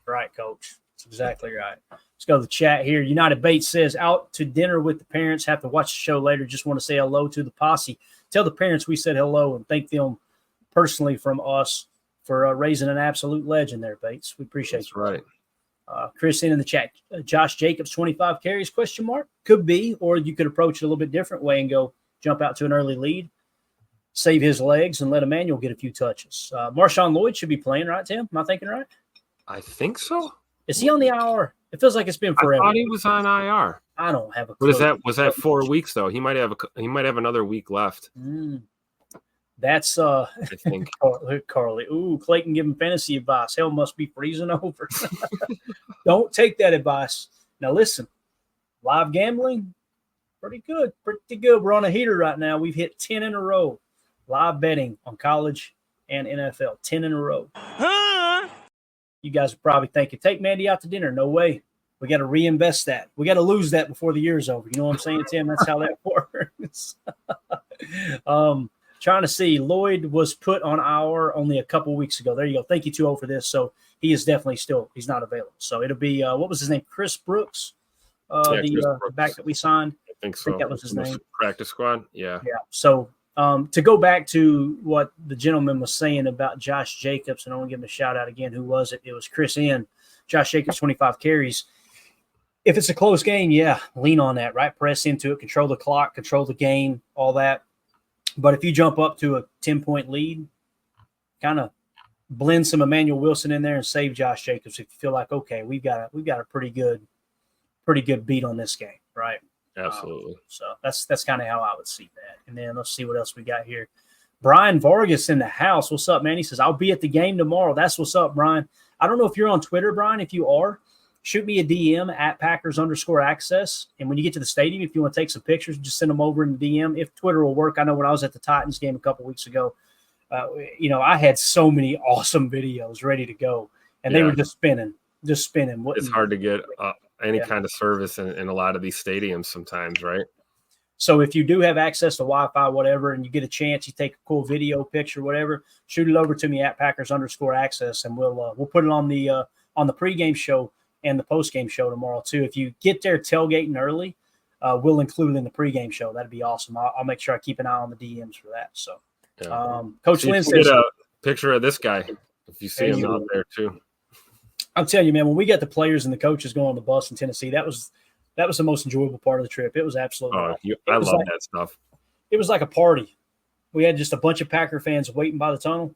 Right, Coach. That's exactly right. Let's go to the chat here. United Bates says, out to dinner with the parents. Have to watch the show later. Just want to say hello to the posse. Tell the parents we said hello and thank them personally from us for raising an absolute legend there, Bates. We appreciate you. Right. Chris in the chat. Josh Jacobs, 25 carries, question mark? Could be, or you could approach it a little bit different way and go jump out to an early lead, save his legs, and let Emmanuel get a few touches. Marshawn Lloyd should be playing, right, Tim? Am I thinking right? I think so. Is he on the IR? It feels like it's been forever. I thought he was on IR. I don't have a clue. What is that? Was that 4 weeks though? He might have another week left. That's I think Carly. Ooh, Clayton giving fantasy advice. Hell must be freezing over. Don't take that advice. Now listen, live gambling, pretty good. We're on a heater right now. We've hit 10 in a row. Live betting on college and NFL, 10 in a row. You guys are probably thinking, take Mandy out to dinner. No way. We got to reinvest that. We got to lose that before the year's over. You know what I'm saying, Tim? That's how that works. Trying to see. Lloyd was put on IR only a couple weeks ago. There you go. Thank you, 2-0 for this. So he is definitely he's not available. So it'll be, what was his name? Chris Brooks, the back that we signed. I think so. That was his name. Practice squad. Yeah. Yeah. So to go back to what the gentleman was saying about Josh Jacobs, and I want to give him a shout out again. Who was it? It was Chris N. Josh Jacobs, 25 carries. If it's a close game, yeah, lean on that, right? Press into it, control the clock, control the game, all that. But if you jump up to a 10-point lead, kind of blend some Emmanuel Wilson in there and save Josh Jacobs if you feel like, okay, we've got a pretty good beat on this game, right? Absolutely. So that's kind of how I would see that. And then let's see what else we got here. Brian Vargas in the house. What's up, man? He says, I'll be at the game tomorrow. That's what's up, Brian. I don't know if you're on Twitter, Brian. If you are, shoot me a DM at Packers_access. And when you get to the stadium, if you want to take some pictures, just send them over in the DM. If Twitter will work. I know when I was at the Titans game a couple weeks ago, I had so many awesome videos ready to go. And they were just spinning. It's hard to get any kind of service in a lot of these stadiums sometimes, right? So if you do have access to Wi-Fi, whatever, and you get a chance, you take a cool video picture, whatever, shoot it over to me at Packers_access, and we'll put it on the pregame show and the postgame show tomorrow too. If you get there tailgating early, we'll include it in the pregame show. That'd be awesome. I'll make sure I keep an eye on the DMs for that. So, Coach Lynn says, get a picture of this guy if you see him out there too. I'm telling you, man, when we got the players and the coaches going on the bus in Tennessee, that was the most enjoyable part of the trip. It was absolutely I love that stuff. It was like a party. We had just a bunch of Packer fans waiting by the tunnel,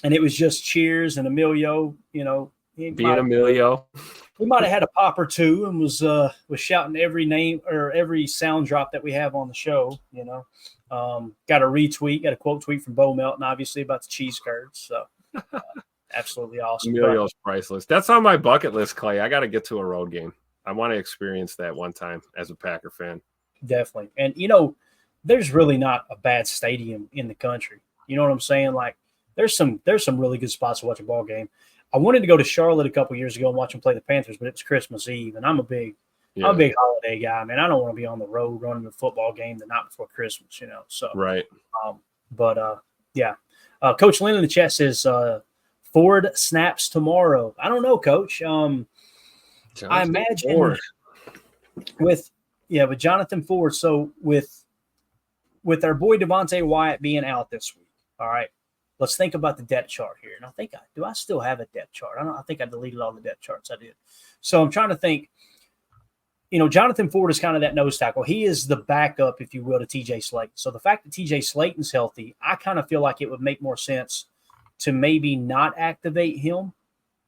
and it was just cheers and Emilio, Emilio. We might have had a pop or two and was shouting every name or every sound drop that we have on the show, Got a retweet, got a quote tweet from Bo Melton, obviously, about the cheese curds. So absolutely awesome. Emilio's priceless. That's on my bucket list, Clay. I got to get to a road game. I want to experience that one time as a Packer fan. Definitely. And, there's really not a bad stadium in the country. You know what I'm saying? Like, there's some really good spots to watch a ball game. I wanted to go to Charlotte a couple years ago and watch them play the Panthers, but it was Christmas Eve, and I'm a big I'm a big holiday guy, man. I don't want to be on the road running a football game the night before Christmas, So right. Coach Lynn in the chat says Ford snaps tomorrow. I don't know, Coach. I imagine Ford. with Jonathan Ford. So with our boy Devontae Wyatt being out this week, all right. Let's think about the depth chart here. And I still have a depth chart? I think I deleted all the depth charts. I did. So I'm trying to think. Jonathan Ford is kind of that nose tackle. He is the backup, if you will, to TJ Slayton. So the fact that TJ Slayton's healthy, I kind of feel like it would make more sense to maybe not activate him.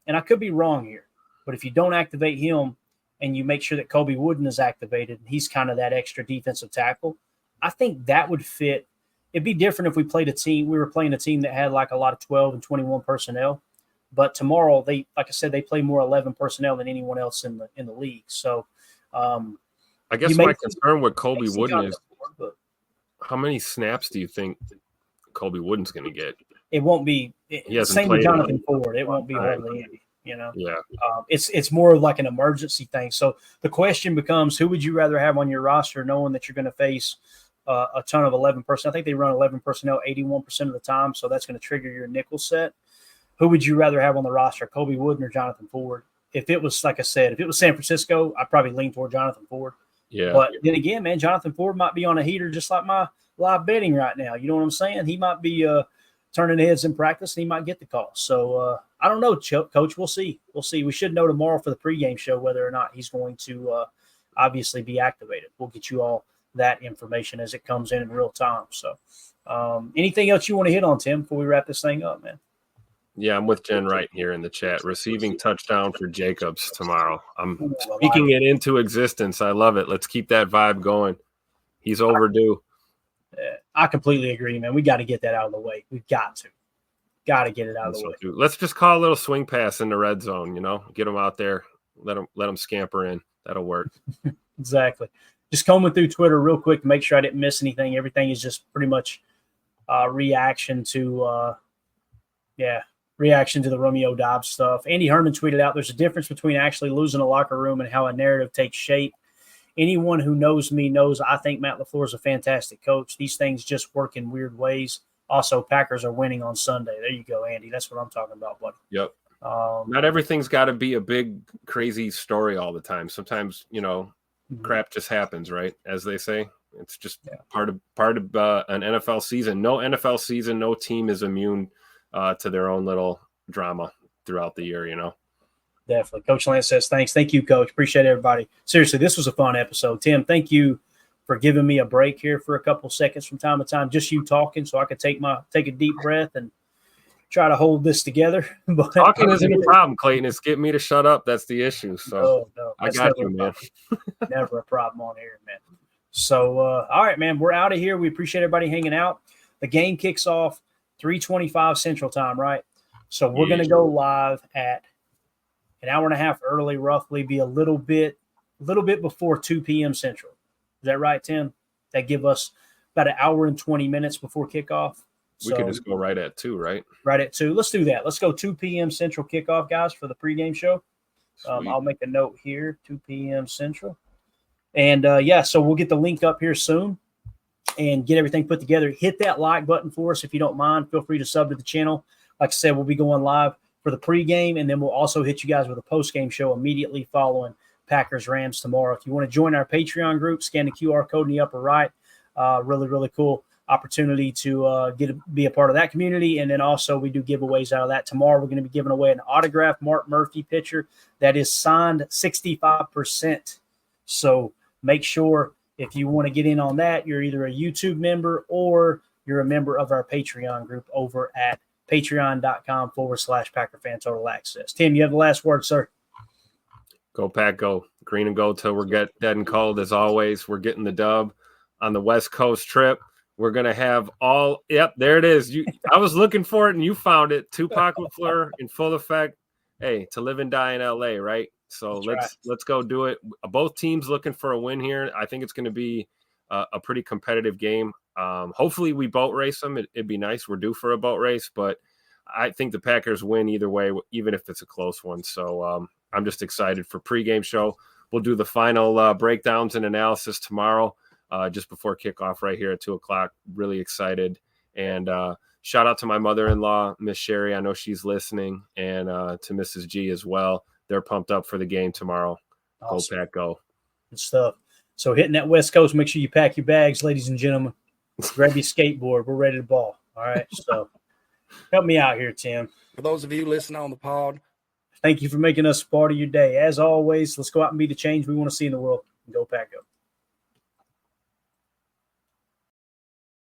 And I could be wrong here, but if you don't activate him and you make sure that Kobe Wooden is activated, he's kind of that extra defensive tackle. I think that would fit. It'd be different if we were playing a team that had like a lot of 12 and 21 personnel. But tomorrow, they play more 11 personnel than anyone else in the league. So I guess my concern with Kobe Wooden is how many snaps do you think Kobe Wooden's going to get? It won't be same with Jonathan Ford. It won't be hardly any. Yeah. It's more of like an emergency thing. So the question becomes, who would you rather have on your roster, knowing that you're going to face a ton of 11 personnel? I think they run 11 personnel 81% of the time, so that's going to trigger your nickel set. Who would you rather have on the roster, Kobe Wooden or Jonathan Ford? If it was, like I said, if it was San Francisco, I'd probably lean toward Jonathan Ford. Yeah. But then again, man, Jonathan Ford might be on a heater just like my live betting right now. You know what I'm saying? He might be turning heads in practice, and he might get the call. So I don't know, Coach. We'll see. We should know tomorrow for the pregame show whether or not he's going to obviously be activated. We'll get you all that information as it comes in real time. So anything else you want to hit on, Tim, before we wrap this thing up, man? Yeah, I'm with Jen right here in the chat. Receiving touchdown for Jacobs tomorrow. I'm speaking it into existence. I love it. Let's keep that vibe going. He's overdue. I completely agree, man. We got to get that out of the way. We've got to get it out of the way. Let's just call a little swing pass in the red zone, get them out there. Let them scamper in. That'll work. Exactly. Just combing through Twitter real quick to make sure I didn't miss anything. Everything is just pretty much reaction to the Romeo Doubs stuff. Andy Herman tweeted out, there's a difference between actually losing a locker room and how a narrative takes shape. Anyone who knows me knows I think Matt LaFleur is a fantastic coach. These things just work in weird ways. Also, Packers are winning on Sunday. There you go, Andy. That's what I'm talking about, buddy. Yep. Not everything's got to be a big, crazy story all the time. Sometimes, crap just happens, right? As they say. It's just part of an NFL season. No NFL season, no team is immune to their own little drama throughout the year, Definitely. Coach Lance says, thanks. Thank you, Coach. Appreciate everybody. Seriously, this was a fun episode. Tim, thank you for giving me a break here for a couple seconds from time to time. Just you talking so I could take a deep breath and try to hold this together. But talking isn't a problem, Clayton. It's getting me to shut up. That's the issue. So no, I got you, man. Never a problem on here, man. So, all right, man, we're out of here. We appreciate everybody hanging out. The game kicks off 3:25 Central Time, right? So we're going to go live at an hour and a half early, roughly, be a little bit before 2 p.m. Central. Is that right, Tim? That give us about an hour and 20 minutes before kickoff. We could just go right at 2, right? Right at 2. Let's do that. Let's go 2 p.m. Central kickoff, guys, for the pregame show. I'll make a note here, 2 p.m. Central. And, so we'll get the link up here soon and get everything put together. Hit that like button for us if you don't mind. Feel free to sub to the channel. Like I said, we'll be going live for the pregame, and then we'll also hit you guys with a postgame show immediately following Packers-Rams tomorrow. If you want to join our Patreon group, scan the QR code in the upper right. Really, really cool opportunity to be a part of that community. And then also we do giveaways out of that. Tomorrow we're going to be giving away an autographed Mark Murphy picture that is signed 65%. So make sure if you want to get in on that, you're either a YouTube member or you're a member of our Patreon group over at patreon.com/Packer Fan Total Access. Tim, you have the last word, sir. Go Pack, go. Green and gold till we're dead and cold. As always, we're getting the dub on the West Coast trip. We're going to have there it is. I was looking for it and you found it. Tupac LaFleur in full effect. Hey, to live and die in LA, right? So let's go do it. Both teams looking for a win here. I think it's going to be a pretty competitive game. Hopefully we boat race them. It'd be nice. We're due for a boat race, but I think the Packers win either way, even if it's a close one. So I'm just excited for pregame show. we'll do the final breakdowns and analysis tomorrow, just before kickoff right here at 2:00. Really excited. And shout out to my mother-in-law, Miss Sherry. I know she's listening, and to Mrs. G as well. They're pumped up for the game tomorrow. Awesome. Go Pack, go. Good stuff. So hitting that West Coast, make sure you pack your bags, ladies and gentlemen. Grab your skateboard. We're ready to ball. All right. So help me out here, Tim. For those of you listening on the pod, thank you for making us part of your day. As always, let's go out and be the change we want to see in the world. Go Pack, go.